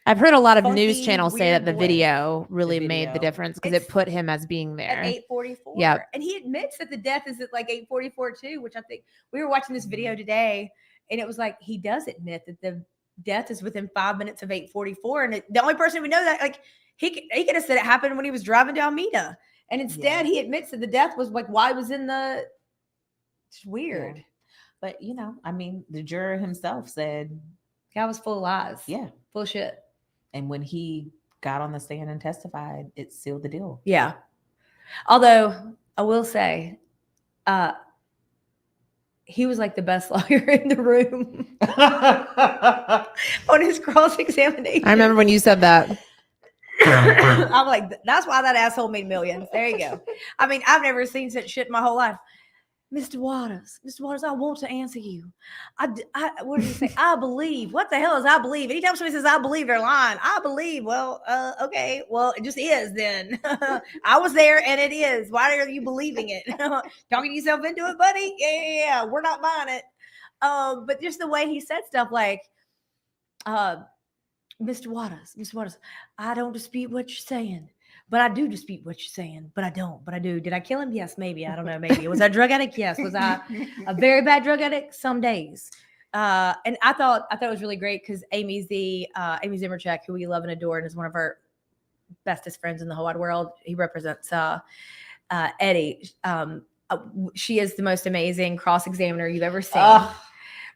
I've heard a lot of news channels say that the video really made the difference because it put him as being there. At 8:44. Yeah. And he admits that the death is at like 8:44 too, which I think we were watching this video today and it was like, he does admit that the death is within 5 minutes of 8:44. And the only person we know that, like, he could have said it happened when he was driving to Alameda. And instead he admits that the death was like, why was in the, it's weird. Yeah. But, you know, I mean, the juror himself said. Guy was full of lies. Yeah. Full of shit. And when he got on the stand and testified, it sealed the deal. Yeah. Although I will say, he was like the best lawyer in the room on his cross-examination. I remember when you said that. I'm like, that's why that asshole made millions. There you go. I mean, I've never seen such shit in my whole life. Mr. Waters, I want to answer you. What did he say? I believe. What the hell is I believe? Anytime somebody says I believe, they're lying. I believe. Well, okay. Well, it just is then. I was there and it is. Why are you believing it? Talking yourself into it, buddy? Yeah. We're not buying it. But just the way he said stuff like, Mr. Waters, I don't dispute what you're saying. But I do dispute what you're saying, but I don't, but I do. Did I kill him? Yes, maybe. I don't know. Maybe. Was I a drug addict? Yes. Was I a very bad drug addict? Some days. And I thought it was really great because Amy Zimmercheck, who we love and adore and is one of our bestest friends in the whole wide world. He represents Eddie. She is the most amazing cross-examiner you've ever seen.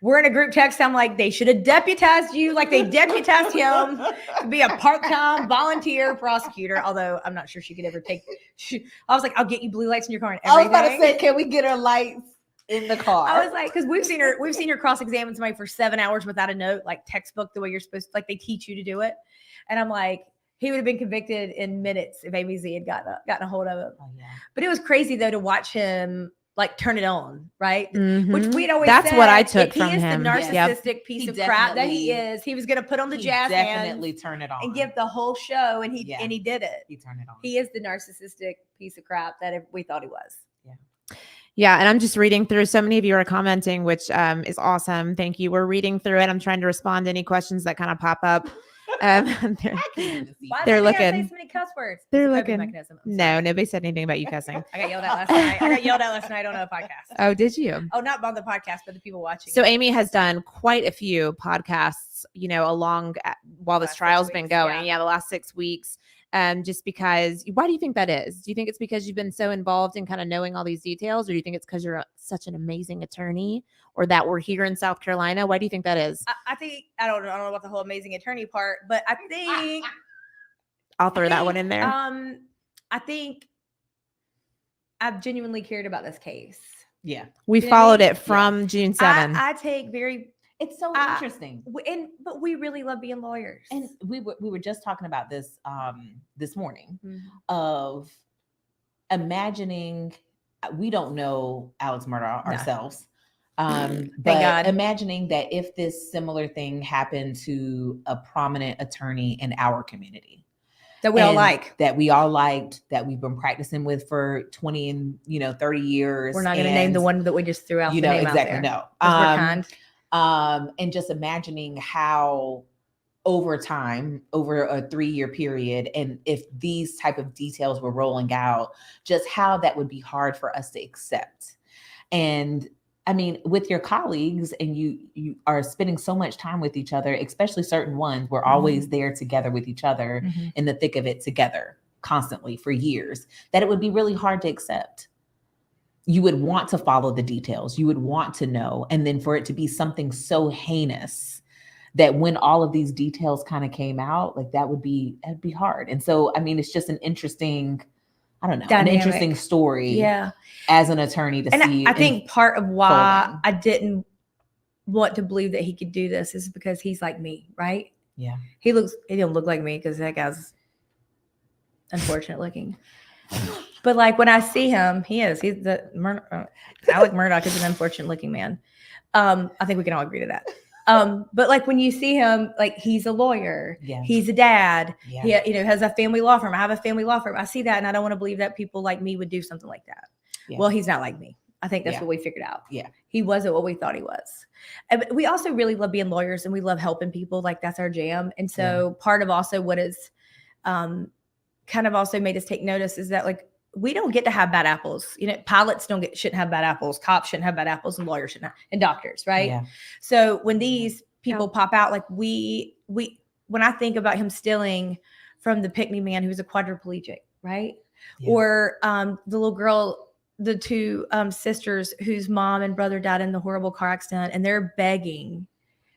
We're in a group text. I'm like, they should have deputized you like they deputized him to be a part-time volunteer prosecutor. Although I'm not sure she could ever take. I was like, I'll get you blue lights in your car and everything. I was about to say, can we get her lights? in the car. I was like, because we've seen her cross-examine somebody for 7 hours without a note, like textbook, the way you're supposed to, like they teach you to do it. And I'm like, he would have been convicted in minutes if Amy Z had gotten a hold of him. Oh, yeah. But it was crazy though to watch him like turn it on, right? Mm-hmm. Which we'd always that's said, what I took from him. He is the narcissistic piece of crap that he is. He was going to put on the jazz definitely turn it on and give the whole show, and he did it. He turned it on. He is the narcissistic piece of crap that we thought he was. Yeah. Yeah. And I'm just reading through. So many of you are commenting, which is awesome. Thank you. We're reading through it. I'm trying to respond to any questions that kind of pop up. They're looking. Say so many cuss words. They're looking. No, nobody said anything about you cussing. I got yelled at last night on a podcast. Oh, did you? Oh, not on the podcast, but the people watching. So Amy has done quite a few podcasts, while this trial's been going. Yeah, the last 6 weeks. Just because, why do you think that is? Do you think it's because you've been so involved in kind of knowing all these details, or do you think it's because you're such an amazing attorney, or that we're here in South Carolina? Why do you think that is? I think, I don't know about the whole amazing attorney part, but I think I'll throw that one in there. I think I've genuinely cared about this case. Yeah. We followed it from June 7th. I take it's so interesting. But we really love being lawyers. And we were just talking about this this morning of imagining, we don't know Alex Murdaugh ourselves. But imagining that if this similar thing happened to a prominent attorney in our community that we all liked, that we've been practicing with for 20 and 30 years. We're not going to name the one that we just threw out. The name exactly. Out there. No. We're kind. And just imagining how over time, over a 3-year period, and if these type of details were rolling out, just how that would be hard for us to accept. And I mean, with your colleagues, and you are spending so much time with each other, especially certain ones, we're always there together with each other in the thick of it together constantly for years, that it would be really hard to accept. You would want to follow the details. You would want to know. And then for it to be something so heinous that when all of these details kind of came out, like that'd be hard. And so, I mean, it's just an interesting, I don't know, dynamic. An interesting story as an attorney to see. I think part of why I didn't want to believe that he could do this is because he's like me, right? Yeah. He don't look like me because that guy's unfortunate looking. But like when I see him, he's Alex Murdaugh is an unfortunate looking man. I think we can all agree to that. But like when you see him, like he's a lawyer, he's a dad, he has a family law firm. I have a family law firm. I see that, and I don't want to believe that people like me would do something like that. Yeah. Well, he's not like me. I think that's what we figured out. Yeah, he wasn't what we thought he was. And we also really love being lawyers, and we love helping people. Like that's our jam. And so part of also what is kind of also made us take notice is that like we don't get to have bad apples. Pilots shouldn't have bad apples. Cops shouldn't have bad apples, and lawyers shouldn't have, and doctors, right? Yeah. So when these people pop out, like when I think about him stealing from the Pickney man who's a quadriplegic, right? Yeah. Or the little girl, the two sisters whose mom and brother died in the horrible car accident, and they're begging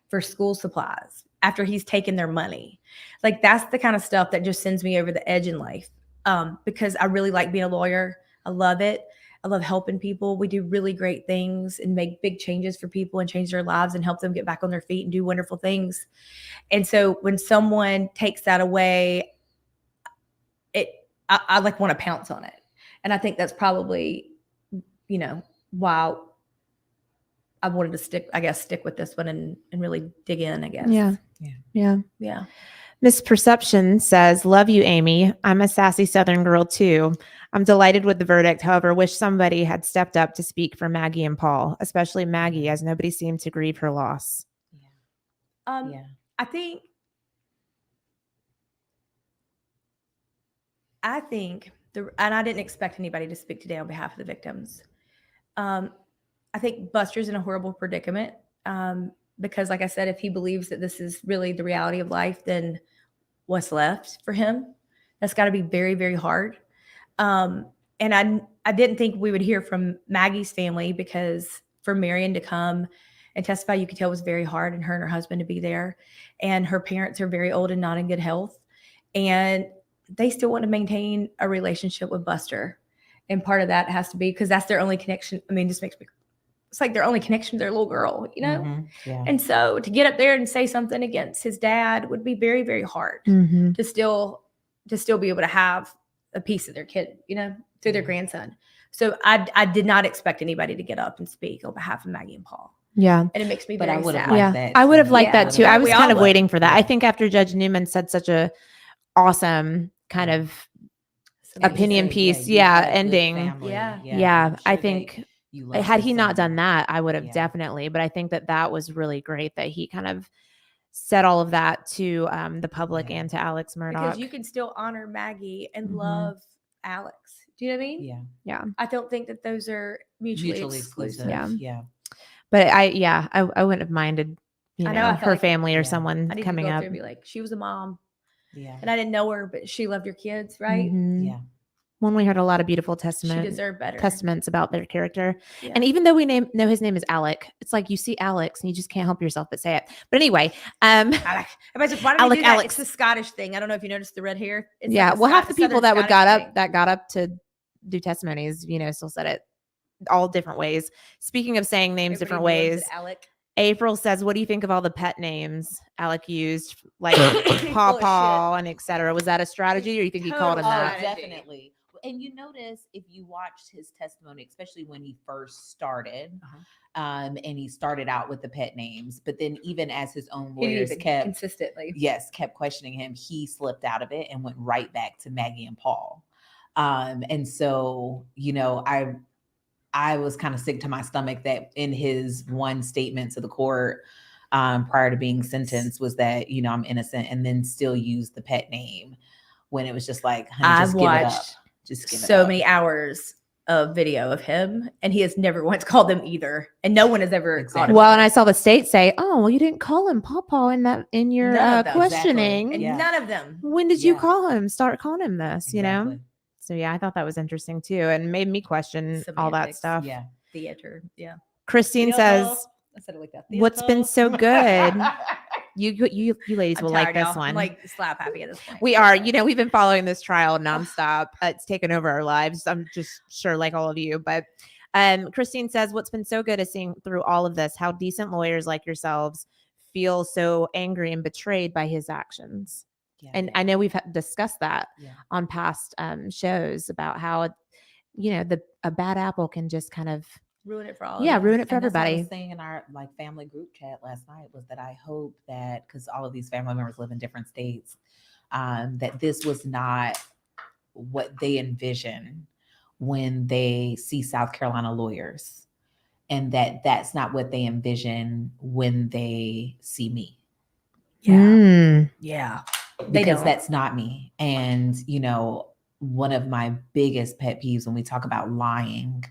for school supplies after he's taken their money. Like that's the kind of stuff that just sends me over the edge in life. Because I really like being a lawyer. I love it. I love helping people. We do really great things and make big changes for people and change their lives and help them get back on their feet and do wonderful things. And so when someone takes that away, I like want to pounce on it. And I think that's probably, why I wanted to stick with this one and really dig in, I guess. Yeah. Misperception says, love you, Amy. I'm a sassy Southern girl too. I'm delighted with the verdict. However, wish somebody had stepped up to speak for Maggie and Paul, especially Maggie, as nobody seemed to grieve her loss. I think and I didn't expect anybody to speak today on behalf of the victims. I think Buster's in a horrible predicament. Because like I said, if he believes that this is really the reality of life, then what's left for him? That's got to be very, very hard. And I didn't think we would hear from Maggie's family, because for Marion to come and testify, you could tell was very hard, and her and her husband to be there. And her parents are very old and not in good health. And they still want to maintain a relationship with Buster. And part of that has to be because that's their only connection. I mean, this makes me it's like their only connection to their little girl, you know? Mm-hmm. Yeah. And so to get up there and say something against his dad would be very, very hard to still be able to have a piece of their kid, you know, through their grandson. So I did not expect anybody to get up and speak on behalf of Maggie and Paul. Yeah. And it makes me But very I would have sad. liked that. I would have liked that too. I was We all kind of would. waiting for that. I think after Judge Newman said such a awesome kind of opinion piece, ending. I think had he not done that, I would have definitely. But I think that was really great that he kind of said all of that to the public and to Alex Murdaugh. Because you can still honor Maggie and love Alex. Do you know what I mean? Yeah. I don't think that those are mutually exclusive. Yeah. But I wouldn't have minded, her like family or someone coming up and be like, she was a mom. Yeah. And I didn't know her, but she loved your kids, right? Yeah. When we heard a lot of beautiful she deserved better testaments about their character. Yeah. And even though we know his name is Alec, it's like you see Alex and you just can't help yourself but say it. But anyway, Alec. Why do we do that? Alex. It's the Scottish thing. I don't know if you noticed the red hair. It's half the people that got up to do testimonies, still said it all different ways. Speaking of saying names different ways, Alec. April says, what do you think of all the pet names Alec used, like Paw and etc.? Was that a strategy, or you think he called him that? Definitely. And you notice if you watched his testimony, especially when he first started, and he started out with the pet names, but then even as his own lawyers kept questioning him, he slipped out of it and went right back to Maggie and Paul. And so, I was kind of sick to my stomach that in his one statement to the court prior to being sentenced was that, I'm innocent, and then still use the pet name when it was just like, honey, just give it up. Just give it up. So many hours of video of him, and he has never once called them either, and no one has ever called him. Well, and I saw the state say, "Oh, well, you didn't call him Paw in your questioning." Exactly. And none of them. When did you call him? Start calling him this, So I thought that was interesting too, and made me question all that stuff. Yeah, theater. Yeah. Christine says, I said it like that. What's been so good? You ladies will like this one. I'm like slap happy at this point. We are. We've been following this trial nonstop. It's taken over our lives. I'm just sure, like all of you. But Christine says, what's been so good is seeing through all of this how decent lawyers like yourselves feel so angry and betrayed by his actions. And I know we've discussed that on past shows about how, a bad apple can just kind of ruin it for all. Ruin it for everybody. What I was saying in our family group chat last night was that I hope that, because all of these family members live in different states, that this was not what they envision when they see South Carolina lawyers, and that's not what they envision when they see me. Yeah. Because that's not me. And, one of my biggest pet peeves when we talk about lying,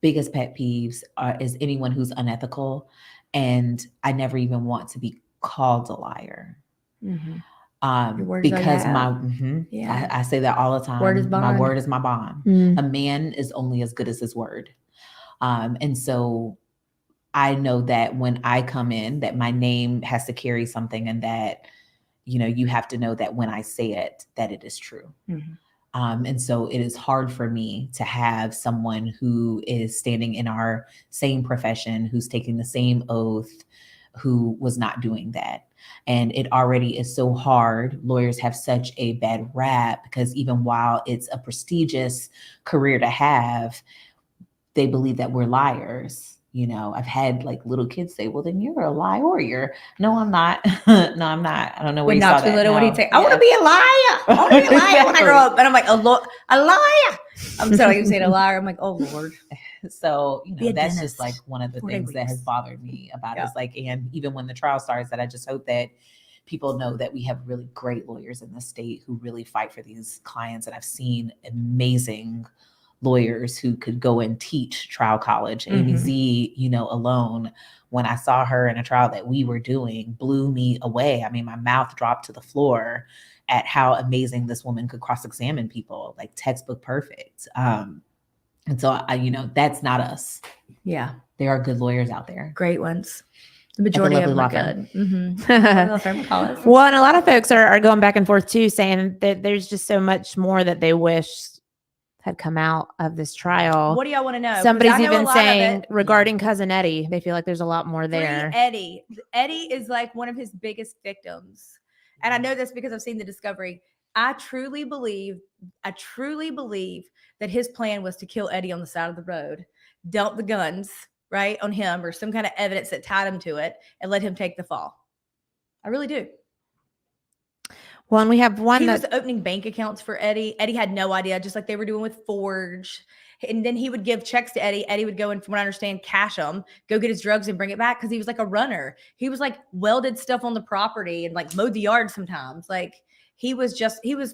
biggest pet peeves is anyone who's unethical. And I never even want to be called a liar. Because I say that all the time. My word is my bond. A man is only as good as his word. And so I know that when I come in, that my name has to carry something, and that, you have to know that when I say it, that it is true. And so it is hard for me to have someone who is standing in our same profession, who's taking the same oath, who was not doing that. And it already is so hard. Lawyers have such a bad rap because even while it's a prestigious career to have, they believe that we're liars. I've had little kids say, well, then you're a liar. No, I'm not. No, I'm not. I don't know where you saw that. Little, what do you say? I want to be a liar. I want to be a liar when I grow up. And I'm like, a liar. I'm sorry, you saying a liar. I'm like, oh Lord. So, that's just one of the things that has bothered me about it. And even when the trial starts, that I just hope that people know that we have really great lawyers in the state who really fight for these clients. And I've seen amazing lawyers who could go and teach trial college. Amy Z, alone, when I saw her in a trial that we were doing, blew me away. I mean, my mouth dropped to the floor at how amazing this woman could cross-examine people, textbook perfect. And so that's not us. Yeah. There are good lawyers out there. Great ones. The majority of them are good. Well, and a lot of folks are going back and forth too, saying that there's just so much more that they wish had come out of this trial. What do y'all want to know? Somebody's even saying regarding Cousin Eddie, they feel like there's a lot more there. Eddie is like one of his biggest victims. And I know this because I've seen the discovery. I truly believe that his plan was to kill Eddie on the side of the road, dump the guns, right, on him or some kind of evidence that tied him to it and let him take the fall. I really do. Well, and we have one he was opening bank accounts for Eddie. Eddie had no idea, just like they were doing with Forge. And then he would give checks to Eddie. Eddie would go and, from what I understand, cash them, go get his drugs and bring it back because he was like a runner. He was like welded stuff on the property and like mowed the yard sometimes. Like he was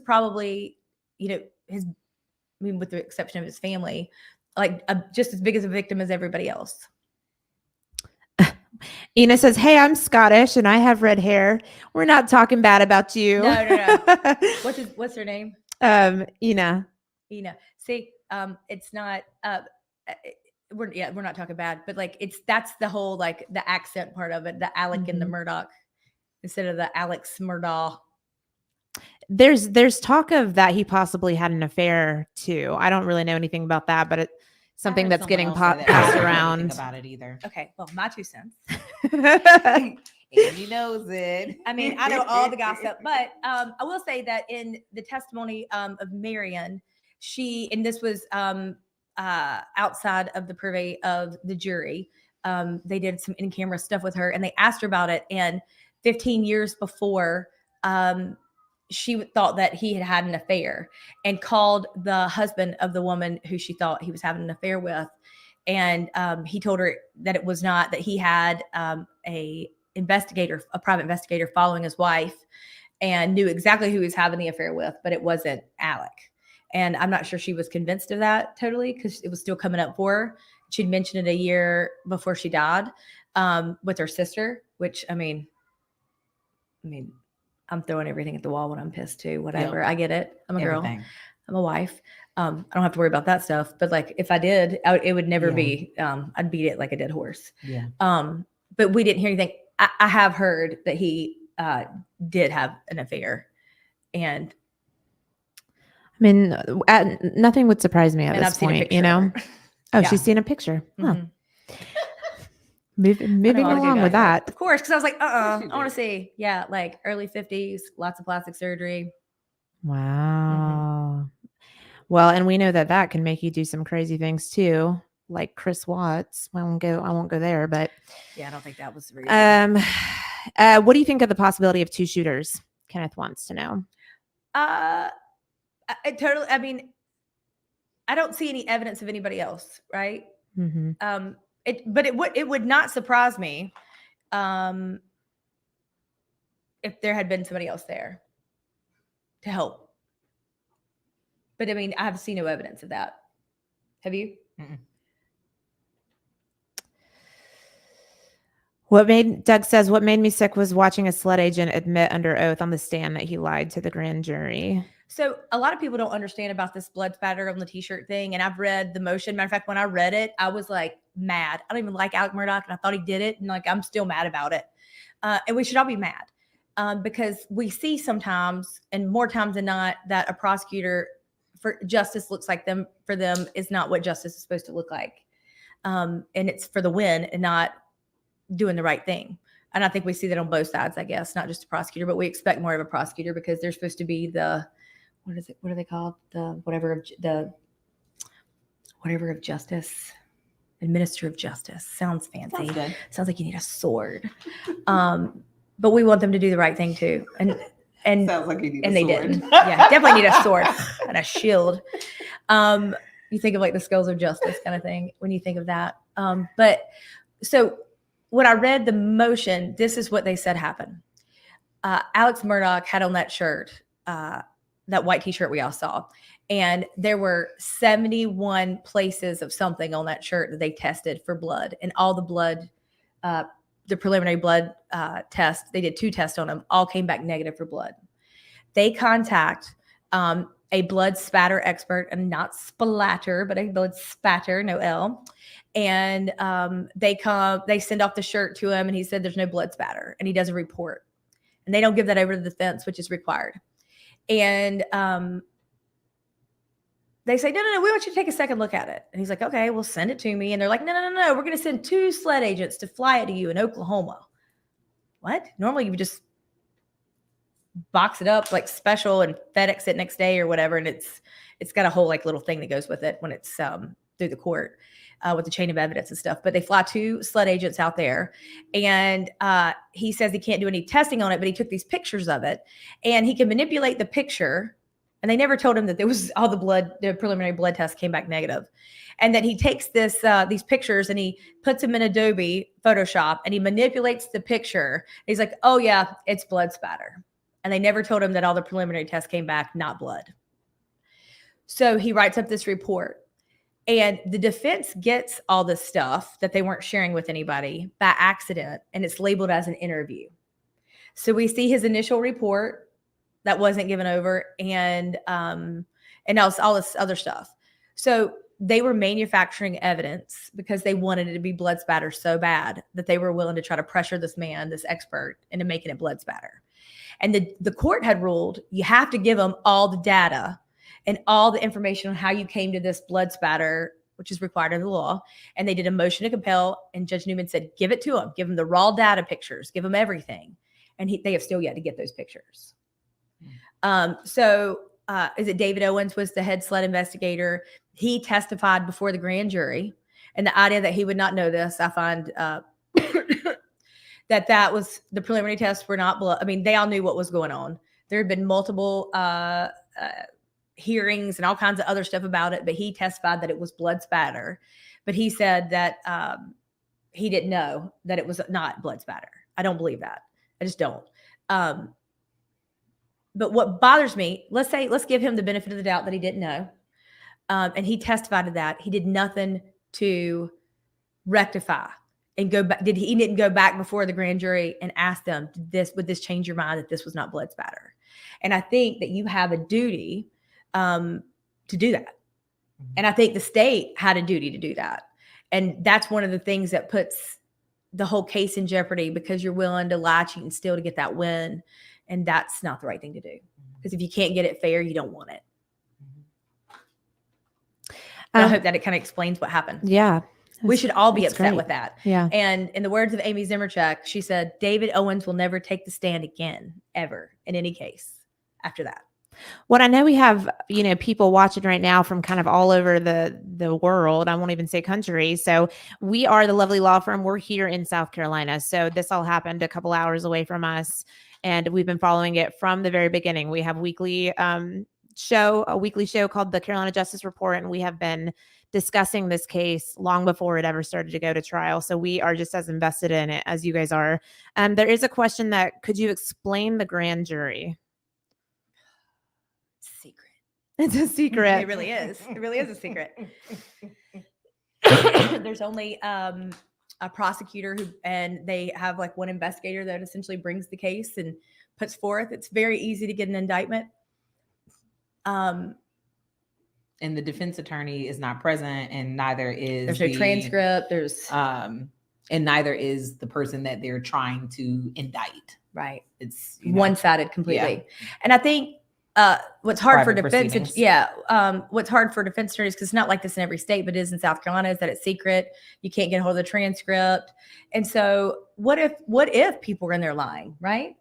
probably, with the exception of his family, like just as big as a victim as everybody else. Ina says, "Hey, I'm Scottish and I have red hair. We're not talking bad about you." No. What's her name? Ina. See, it's not. We're not talking bad, but like that's the whole like the accent part of it. The Alec and the Murdaugh instead of the Alex Murdaugh. There's talk of that he possibly had an affair too. I don't really know anything about that, but it's something that's getting passed around. Think about it either. Okay, well, my 2 cents. Andy knows it. I mean, I know all the gossip, but I will say that in the testimony of Marion, and this was outside of the purview of the jury. They did some in-camera stuff with her, and they asked her about it. And 15 years before, she thought that he had an affair and called the husband of the woman who she thought he was having an affair with. And he told her that it was not, that he had a private investigator following his wife and knew exactly who he was having the affair with, but it wasn't Alec. And I'm not sure she was convinced of that totally because it was still coming up for her. She'd mentioned it a year before she died with her sister, which I mean, I'm throwing everything at the wall when I'm pissed too, whatever. Yep. I get it. I'm a girl. I'm a wife. I don't have to worry about that stuff. But like, if I did, it would never be, I'd beat it like a dead horse. Yeah. But we didn't hear anything. I have heard that he did have an affair. And I mean, nothing would surprise me at this point, Oh, yeah. She's seen a picture. Mm-hmm. Huh. Moving along with that. Of course, because I was like, I want to see. Yeah, like early 50s, lots of plastic surgery. Wow. Mm-hmm. Well, and we know that can make you do some crazy things too, like Chris Watts. I won't go there, but yeah, I don't think that was real. What do you think of the possibility of 2 shooters? Kenneth wants to know. I mean, I don't see any evidence of anybody else, right? Mm-hmm. It would not surprise me if there had been somebody else there to help. But I mean, I have seen no evidence of that. Have you? Mm-mm. Doug says, what made me sick was watching a SLED agent admit under oath on the stand that he lied to the grand jury. So a lot of people don't understand about this blood spatter on the t-shirt thing. And I've read the motion. Matter of fact, when I read it, I was like mad. I don't even like Alex Murdaugh, and I thought he did it. And like, I'm still mad about it. And we should all be mad because we see sometimes, and more times than not, that a prosecutor for justice looks like for them is not what justice is supposed to look like. And it's for the win and not doing the right thing. And I think we see that on both sides, I guess, not just a prosecutor, but we expect more of a prosecutor because they're supposed to be the, what are they called? The whatever of justice, administrator of justice. Sounds fancy. Sounds good. Sounds like you need a sword. But we want them to do the right thing too. And sounds like you need and a they sword. Didn't. Yeah, definitely need a sword and a shield. You think of like the scales of justice kind of thing when you think of that. But so when I read the motion, this is what they said happened. Alex Murdaugh had on that shirt, that white t-shirt we all saw. And there were 71 places of something on that shirt that they tested for blood. And all the blood, the preliminary blood test, they did 2 tests on them, all came back negative for blood. They contact a blood spatter expert, and not splatter, but a blood spatter, no L. And they send off the shirt to him, and he said there's no blood spatter, and he does a report. And they don't give that over to the defense, which is required. And they say, no, we want you to take a second look at it. And he's like, okay, well, send it to me. And they're like, no, we're going to send 2 sled agents to fly it to you in Oklahoma. What? Normally you would just box it up like special and FedEx it next day or whatever. And it's got a whole like little thing that goes with it when it's through the court with the chain of evidence and stuff. But they fly 2 sled agents out there, and he says he can't do any testing on it, but he took these pictures of it, and he can manipulate the picture. And they never told him that there was all the preliminary blood tests came back negative. And then he takes these pictures and he puts them in Adobe Photoshop and he manipulates the picture. He's like, oh yeah, it's blood spatter. And they never told him that all the preliminary tests came back not blood. So he writes up this report, and the defense gets all this stuff that they weren't sharing with anybody by accident, and it's labeled as an interview. So we see his initial report that wasn't given over, and all this other stuff. So they were manufacturing evidence because they wanted it to be blood spatter so bad that they were willing to try to pressure this man, this expert, into making it blood spatter. And the court had ruled you have to give them all the data and all the information on how you came to this blood spatter, which is required under the law. And they did a motion to compel, and Judge Newman said, give it to them, give them the raw data pictures, give them everything. And they have still yet to get those pictures. Is it David Owens was the head sled investigator? He testified before the grand jury, and the idea that he would not know this, I find that was the preliminary tests were not blood. I mean, they all knew what was going on. There had been multiple hearings and all kinds of other stuff about it, but he testified that it was blood spatter. But he said that he didn't know that it was not blood spatter. I don't believe that. I just don't. But what bothers me, let's give him the benefit of the doubt that he didn't know. And he testified to that. He did nothing to rectify and go back. He didn't go back before the grand jury and ask them, would this change your mind that this was not blood spatter? And I think that you have a duty to do that. And I think the state had a duty to do that. And that's one of the things that puts the whole case in jeopardy, because you're willing to lie, cheat, and steal to get that win. And that's not the right thing to do. Because if you can't get it fair, you don't want it. I hope that it kind of explains what happened. Yeah. We should all be upset with that. Yeah. And in the words of Amy Zimmerchuk, she said, David Owens will never take the stand again, ever, in any case after that. What I know, we have, people watching right now from kind of all over the world. I won't even say country. So we are the Lovely Law Firm. We're here in South Carolina. So this all happened a couple hours away from us, and we've been following it from the very beginning. We have a weekly show called the Carolina Justice Report, and we have been discussing this case long before it ever started to go to trial. So we are just as invested in it as you guys are. There is a question that, could you explain the grand jury? Secret. It's a secret. It really is. It really is a secret. There's only a prosecutor and they have like one investigator that essentially brings the case and puts forth. It's very easy to get an indictment. And the defense attorney is not present, and neither is there's no transcript. There's and neither is the person that they're trying to indict. Right. It's one-sided completely. Yeah. And I think what's hard for defense, what's hard for defense attorneys, because it's not like this in every state, but it is in South Carolina, is that it's secret. You can't get a hold of the transcript. And so what if people are in there lying, right?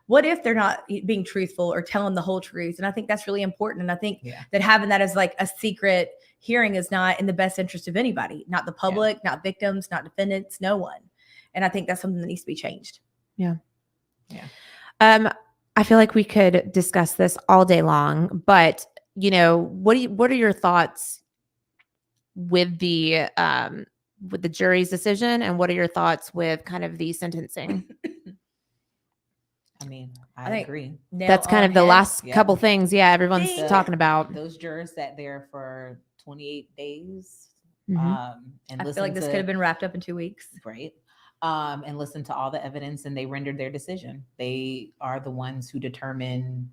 What if they're not being truthful or telling the whole truth? And I think that's really important. And I think that having that as like a secret hearing is not in the best interest of anybody, not the public, not victims, not defendants, no one. And I think that's something that needs to be changed. Yeah. Yeah. I feel like we could discuss this all day long, but what are your thoughts with the jury's decision, and what are your thoughts with kind of the sentencing? I mean, I agree. That's kind of the last couple things. Yeah, everyone's talking about. Those jurors sat there for 28 days. Mm-hmm. And I feel like this could have been wrapped up in 2 weeks. Right. And listened to all the evidence, and they rendered their decision. They are the ones who determine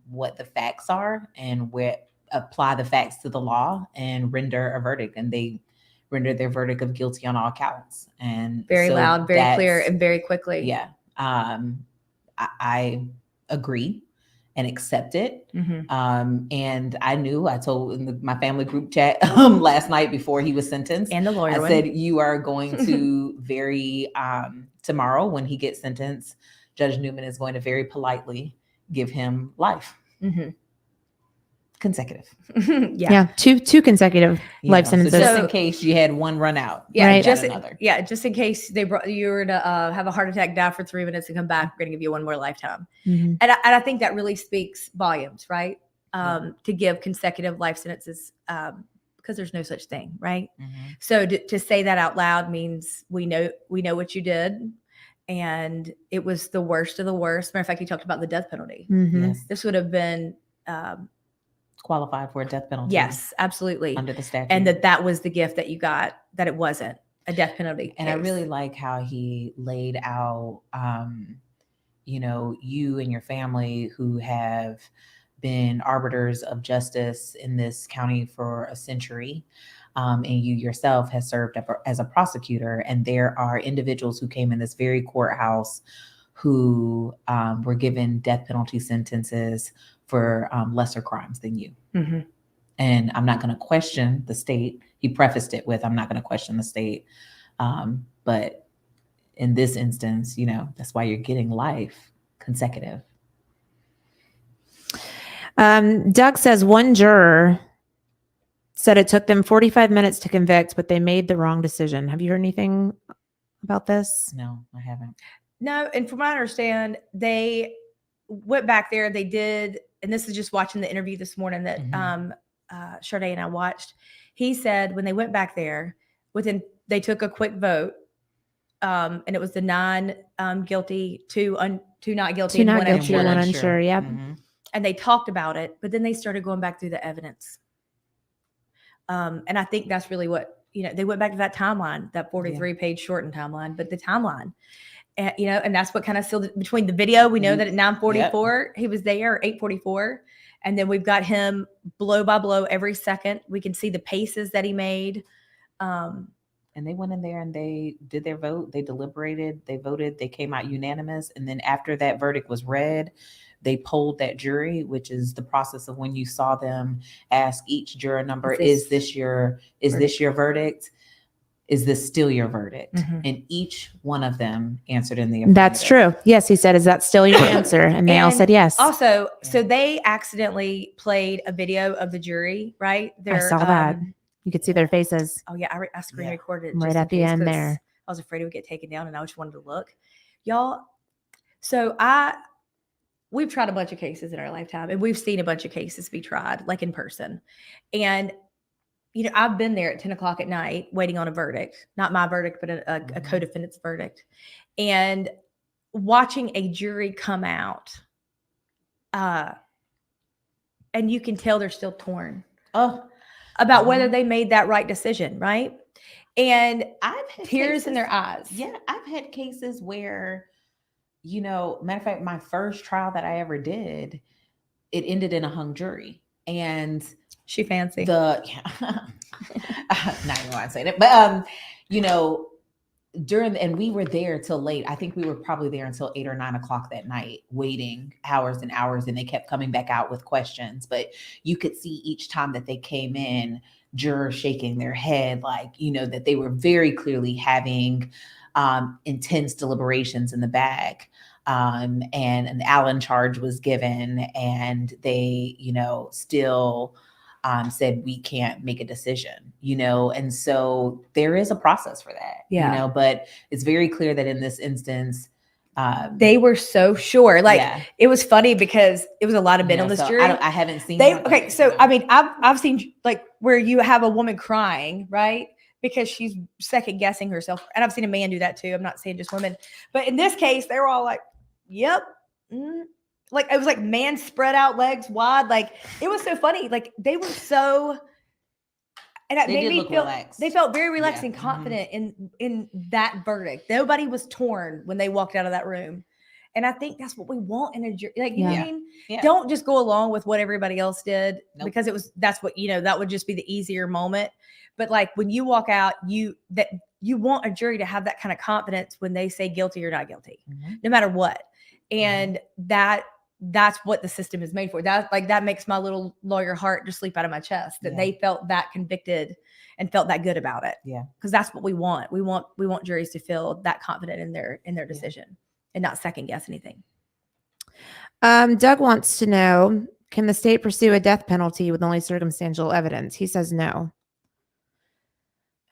what the facts are and apply the facts to the law and render a verdict. And they rendered their verdict of guilty on all counts. And very loud, very clear, and very quickly. Yeah. I agree. and accept it. Mm-hmm. And I told in my family group chat last night before he was sentenced, and the lawyer I said, you are going to very, tomorrow when he gets sentenced, Judge Newman is going to very politely give him life. Mm-hmm. Consecutive. Yeah. Two consecutive life sentences. So just in case you had one run out. Yeah. Right. Just in case they brought you were to have a heart attack, die for 3 minutes and come back, we're going to give you one more lifetime. Mm-hmm. And I think that really speaks volumes, right? To give consecutive life sentences, because there's no such thing, right? Mm-hmm. So to say that out loud means we know what you did. And it was the worst of the worst. Matter of fact, you talked about the death penalty. Mm-hmm. Yes. This would have been qualified for a death penalty. Yes, absolutely. Under the statute. And that was the gift that you got, that it wasn't a death penalty. And I really like how he laid out, you and your family who have been arbiters of justice in this county for a century. And you yourself has served as a prosecutor. And there are individuals who came in this very courthouse who were given death penalty sentences for lesser crimes than you. Mm-hmm. And I'm not going to question the state. He prefaced it with, I'm not going to question the state. But in this instance, that's why you're getting life consecutive. Doug says one juror said it took them 45 minutes to convict, but they made the wrong decision. Have you heard anything about this? No, I haven't. No. And from what I understand, they went back there. They did. And this is just watching the interview this morning that Sade and I watched. He said when they went back there, they took a quick vote, and it was the 9 guilty, 2 not guilty, 2 not guilty, 1 unsure. Yep. Mm-hmm. And they talked about it, but then they started going back through the evidence. And I think that's really what they went back to that timeline, that 43-page shortened timeline, but the timeline. And that's what kind of sealed it between the video. We know that at 9:44, he was there, 8:44. And then we've got him blow by blow every second. We can see the paces that he made. And they went in there and they did their vote. They deliberated, they voted, they came out unanimous. And then after that verdict was read, they polled that jury, which is the process of when you saw them ask each juror number, is this your verdict? Is this still your verdict? Mm-hmm. And each one of them answered in the affirmative. That's true. Yes, he said, is that still your answer? And they all said yes. Also, so they accidentally played a video of the jury, right? I saw that. You could see their faces. Oh, yeah. I screen recorded it right at the end there. I was afraid it would get taken down and I just wanted to look. Y'all, so we've tried a bunch of cases in our lifetime and we've seen a bunch of cases be tried, like in person. And I've been there at 10 o'clock at night waiting on a verdict, not my verdict, but a co-defendant's verdict, and watching a jury come out. And you can tell they're still torn about whether they made that right decision, right? And I've had tears in their eyes. Yeah, I've had cases where, matter of fact, my first trial that I ever did, it ended in a hung jury. And she fancy. Not even want to say that, but and we were there till late. I think we were probably there until 8 or 9 o'clock that night, waiting hours and hours, and they kept coming back out with questions. But you could see each time that they came in, jurors shaking their head, that they were very clearly having intense deliberations in the bag. And an Allen charge was given, and they, still said we can't make a decision, and so there is a process for that, but it's very clear that in this instance, they were so sure. It was funny because it was a lot of men on this jury. I haven't seen So I mean, I've seen where you have a woman crying, right? Because she's second guessing herself. And I've seen a man do that too. I'm not saying just women, but in this case, they were all like, yep. It was like man spread out, legs wide. It was so funny. They were so, and it made me feel relaxed. They felt very relaxed and confident in that verdict. Nobody was torn when they walked out of that room. And I think that's what we want in a jury. You know what I mean? Yeah. Don't just go along with what everybody else did because that's what, that would just be the easier moment. But when you walk out, you want a jury to have that kind of confidence when they say guilty or not guilty, no matter what. And that that's what the system is made for. That makes my little lawyer heart just leap out of my chest that they felt that convicted and felt that good about it. Yeah. Because that's what we want. We want juries to feel that confident in their decision and not second guess anything. Doug wants to know, can the state pursue a death penalty with only circumstantial evidence? He says no.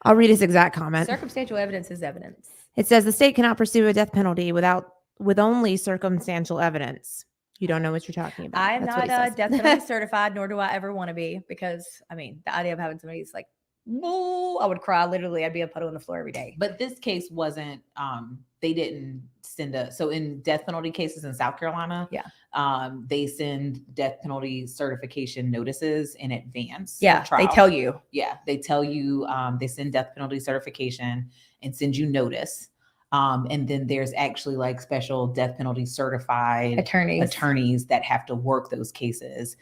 I'll read his exact comment. Circumstantial evidence is evidence. It says the state cannot pursue a death penalty with only circumstantial evidence. You don't know what you're talking about. I am not death penalty certified, nor do I ever want to be, because I mean, the idea of having somebody that's like, whoa, I would cry. Literally, I'd be a puddle on the floor every day. But this case wasn't, they didn't send so in death penalty cases in South Carolina, they send death penalty certification notices in advance. Yeah, they tell you. Yeah, they tell you, they send death penalty certification and send you notice. And then there's actually like special death penalty certified attorneys that have to work those cases.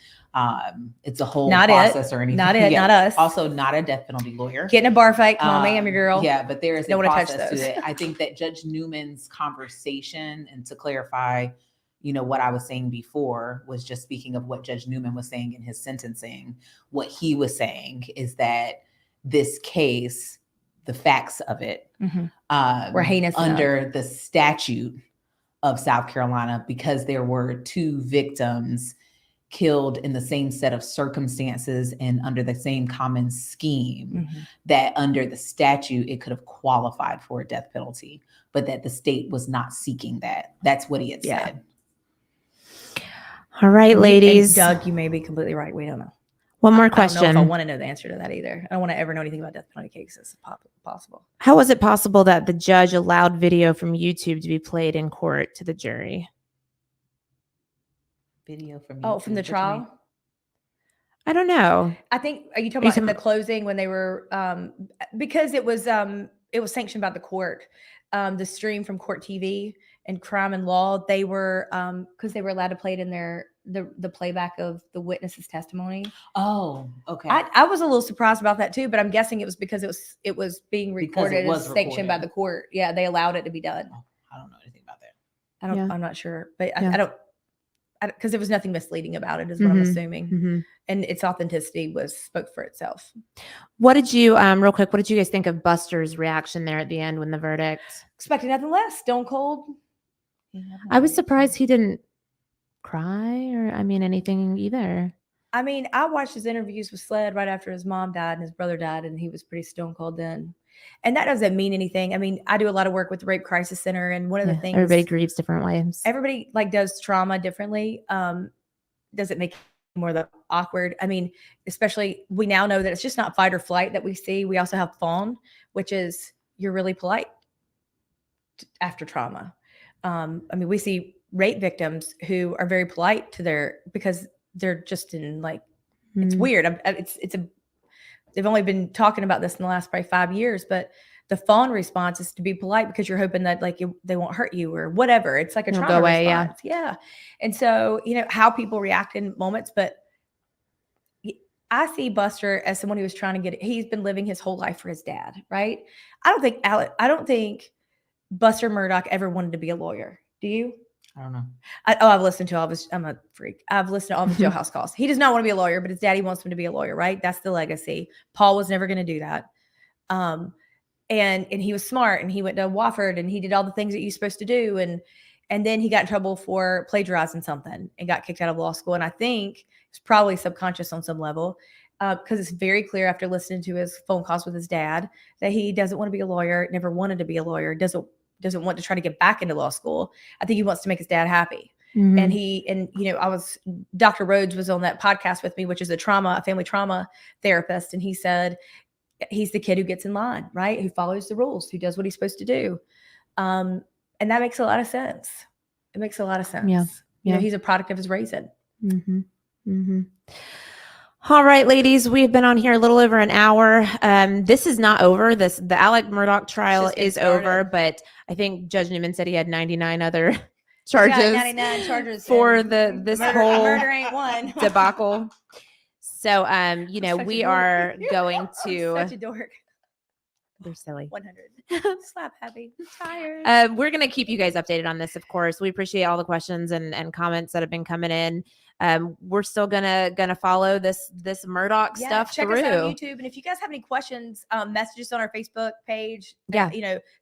It's a whole process or anything. Not us. Also not a death penalty lawyer. Get in a bar fight, call me, I'm your girl. Yeah, but there is a process to it. I think that Judge Newman's conversation, and to clarify, what I was saying before was just speaking of what Judge Newman was saying in his sentencing. What he was saying is that this case, the facts of it, were heinous under the statute of South Carolina, because there were 2 victims killed in the same set of circumstances and under the same common scheme, that under the statute, it could have qualified for a death penalty, but that the state was not seeking that. That's what he had said. All right, ladies. And Doug, you may be completely right. We don't know. One more question. I don't know if I want to know the answer to that either. I don't want to ever know anything about death penalty cases. Possible. How was it possible that the judge allowed video from YouTube to be played in court to the jury? Video from YouTube? From the trial? I don't know. I think, are you talking about in the closing when they were, because it was sanctioned by the court, the stream from Court TV and Crime and Law, they were, because they were allowed to play it in the playback of the witness's testimony. Oh, okay. I was a little surprised about that too, but I'm guessing it was because it was being recorded and sanctioned by the court. Yeah, they allowed it to be done. I don't know anything about that. I'm not sure, but I don't, because there was nothing misleading about it, is what I'm assuming. And its authenticity spoke for itself. What did you, real quick, what did you guys think of Buster's reaction there at the end when the verdict? Expecting nothing less. Stone cold. I was surprised he didn't cry or, anything either. I watched his interviews with Sled right after his mom died and his brother died, and he was pretty stone cold then. And that doesn't mean anything. I do a lot of work with the Rape Crisis Center, and one of the things, everybody grieves different ways. Everybody does trauma differently. Does it make it more awkward? Especially we now know that it's just not fight or flight that we see. We also have fawn, which is you're really polite after trauma. We see rape victims who are very polite because they're just in it's weird. They've only been talking about this in the last probably 5 years, but the fawn response is to be polite because you're hoping that they won't hurt you or whatever. It's like a trauma response. Yeah. And so, how people react in moments, but I see Buster as someone who was trying to he's been living his whole life for his dad, right? I don't think Buster Murdaugh ever wanted to be a lawyer. Do you? I don't know. I've listened to all of his, I'm a freak. I've listened to all of his jailhouse calls. He does not want to be a lawyer, but his daddy wants him to be a lawyer, right? That's the legacy. Paul was never going to do that. And he was smart, and he went to Wofford, and he did all the things that you're supposed to do. And then he got in trouble for plagiarizing something and got kicked out of law school. And I think it's probably subconscious on some level, because it's very clear after listening to his phone calls with his dad that he doesn't want to be a lawyer, never wanted to be a lawyer, doesn't want to try to get back into law school. I think he wants to make his dad happy. And Dr. Rhodes was on that podcast with me, which is a family trauma therapist. And he said, he's the kid who gets in line, right? Who follows the rules, who does what he's supposed to do. And that makes a lot of sense. It makes a lot of sense. Yeah. He's a product of his raising. All right, ladies, we've been on here a little over an hour. This is not over. The Alex Murdaugh trial is over, but I think Judge Newman said he had 99 other charges. 99 charges for this whole murder ain't one debacle. So, we are going to such a dork. They're silly. 100. Slap happy. I'm tired. We're gonna keep you guys updated on this, of course. We appreciate all the questions and comments that have been coming in. We're still gonna follow this Murdaugh stuff check through. us out on YouTube, and if you guys have any questions, message us on our Facebook page.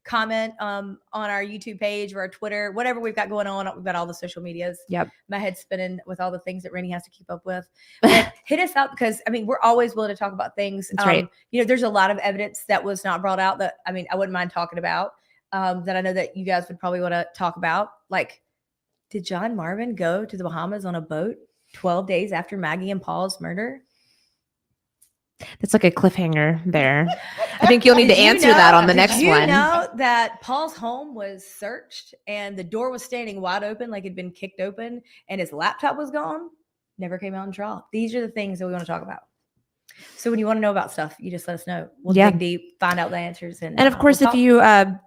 Comment on our YouTube page or our Twitter, whatever we've got going on. We've got all the social medias. Yep. My head's spinning with all the things that Rainey has to keep up with. But hit us up, because we're always willing to talk about things. That's right. There's a lot of evidence that was not brought out that I wouldn't mind talking about. That I know that you guys would probably want to talk about. Like, did John Marvin go to the Bahamas on a boat 12 days after Maggie and Paul's murder? That's like a cliffhanger there. I think you'll need to answer that on the next one. Did you know that Paul's home was searched and the door was standing wide open, like it'd been kicked open, and his laptop was gone? Never came out in trial. These are the things that we want to talk about. So when you want to know about stuff, you just let us know. We'll dig deep, find out the answers. And of course, if you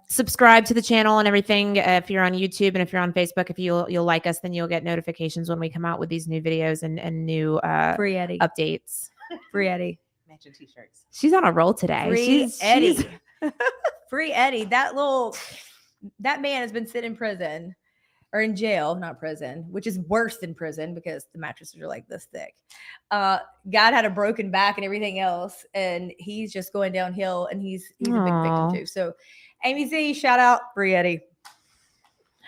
subscribe to the channel and everything, if you're on YouTube and if you're on Facebook, if you'll like us, then you'll get notifications when we come out with these new videos and new Free Eddie updates. Free Eddie. Matching t-shirts. She's on a roll today. Free Eddie. Free Eddie. That man has been sitting in prison. Or in jail, not prison, which is worse than prison because the mattresses are like this thick. God had a broken back and everything else, and he's just going downhill, and he's a big victim too. So, Amy Z, shout out, Free Eddie.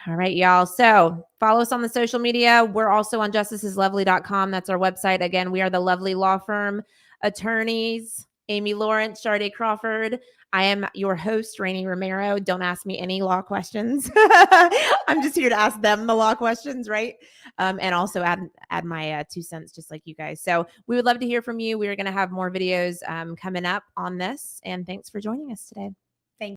All right, y'all. So follow us on the social media. We're also on justiceslovely.com. That's our website. Again, we are the Lovely Law Firm attorneys, Amy Lawrence, Sharday Crawford. I am your host, Rainey Romero. Don't ask me any law questions. I'm just here to ask them the law questions, right? And also add my 2 cents, just like you guys. So we would love to hear from you. We are going to have more videos coming up on this. And thanks for joining us today.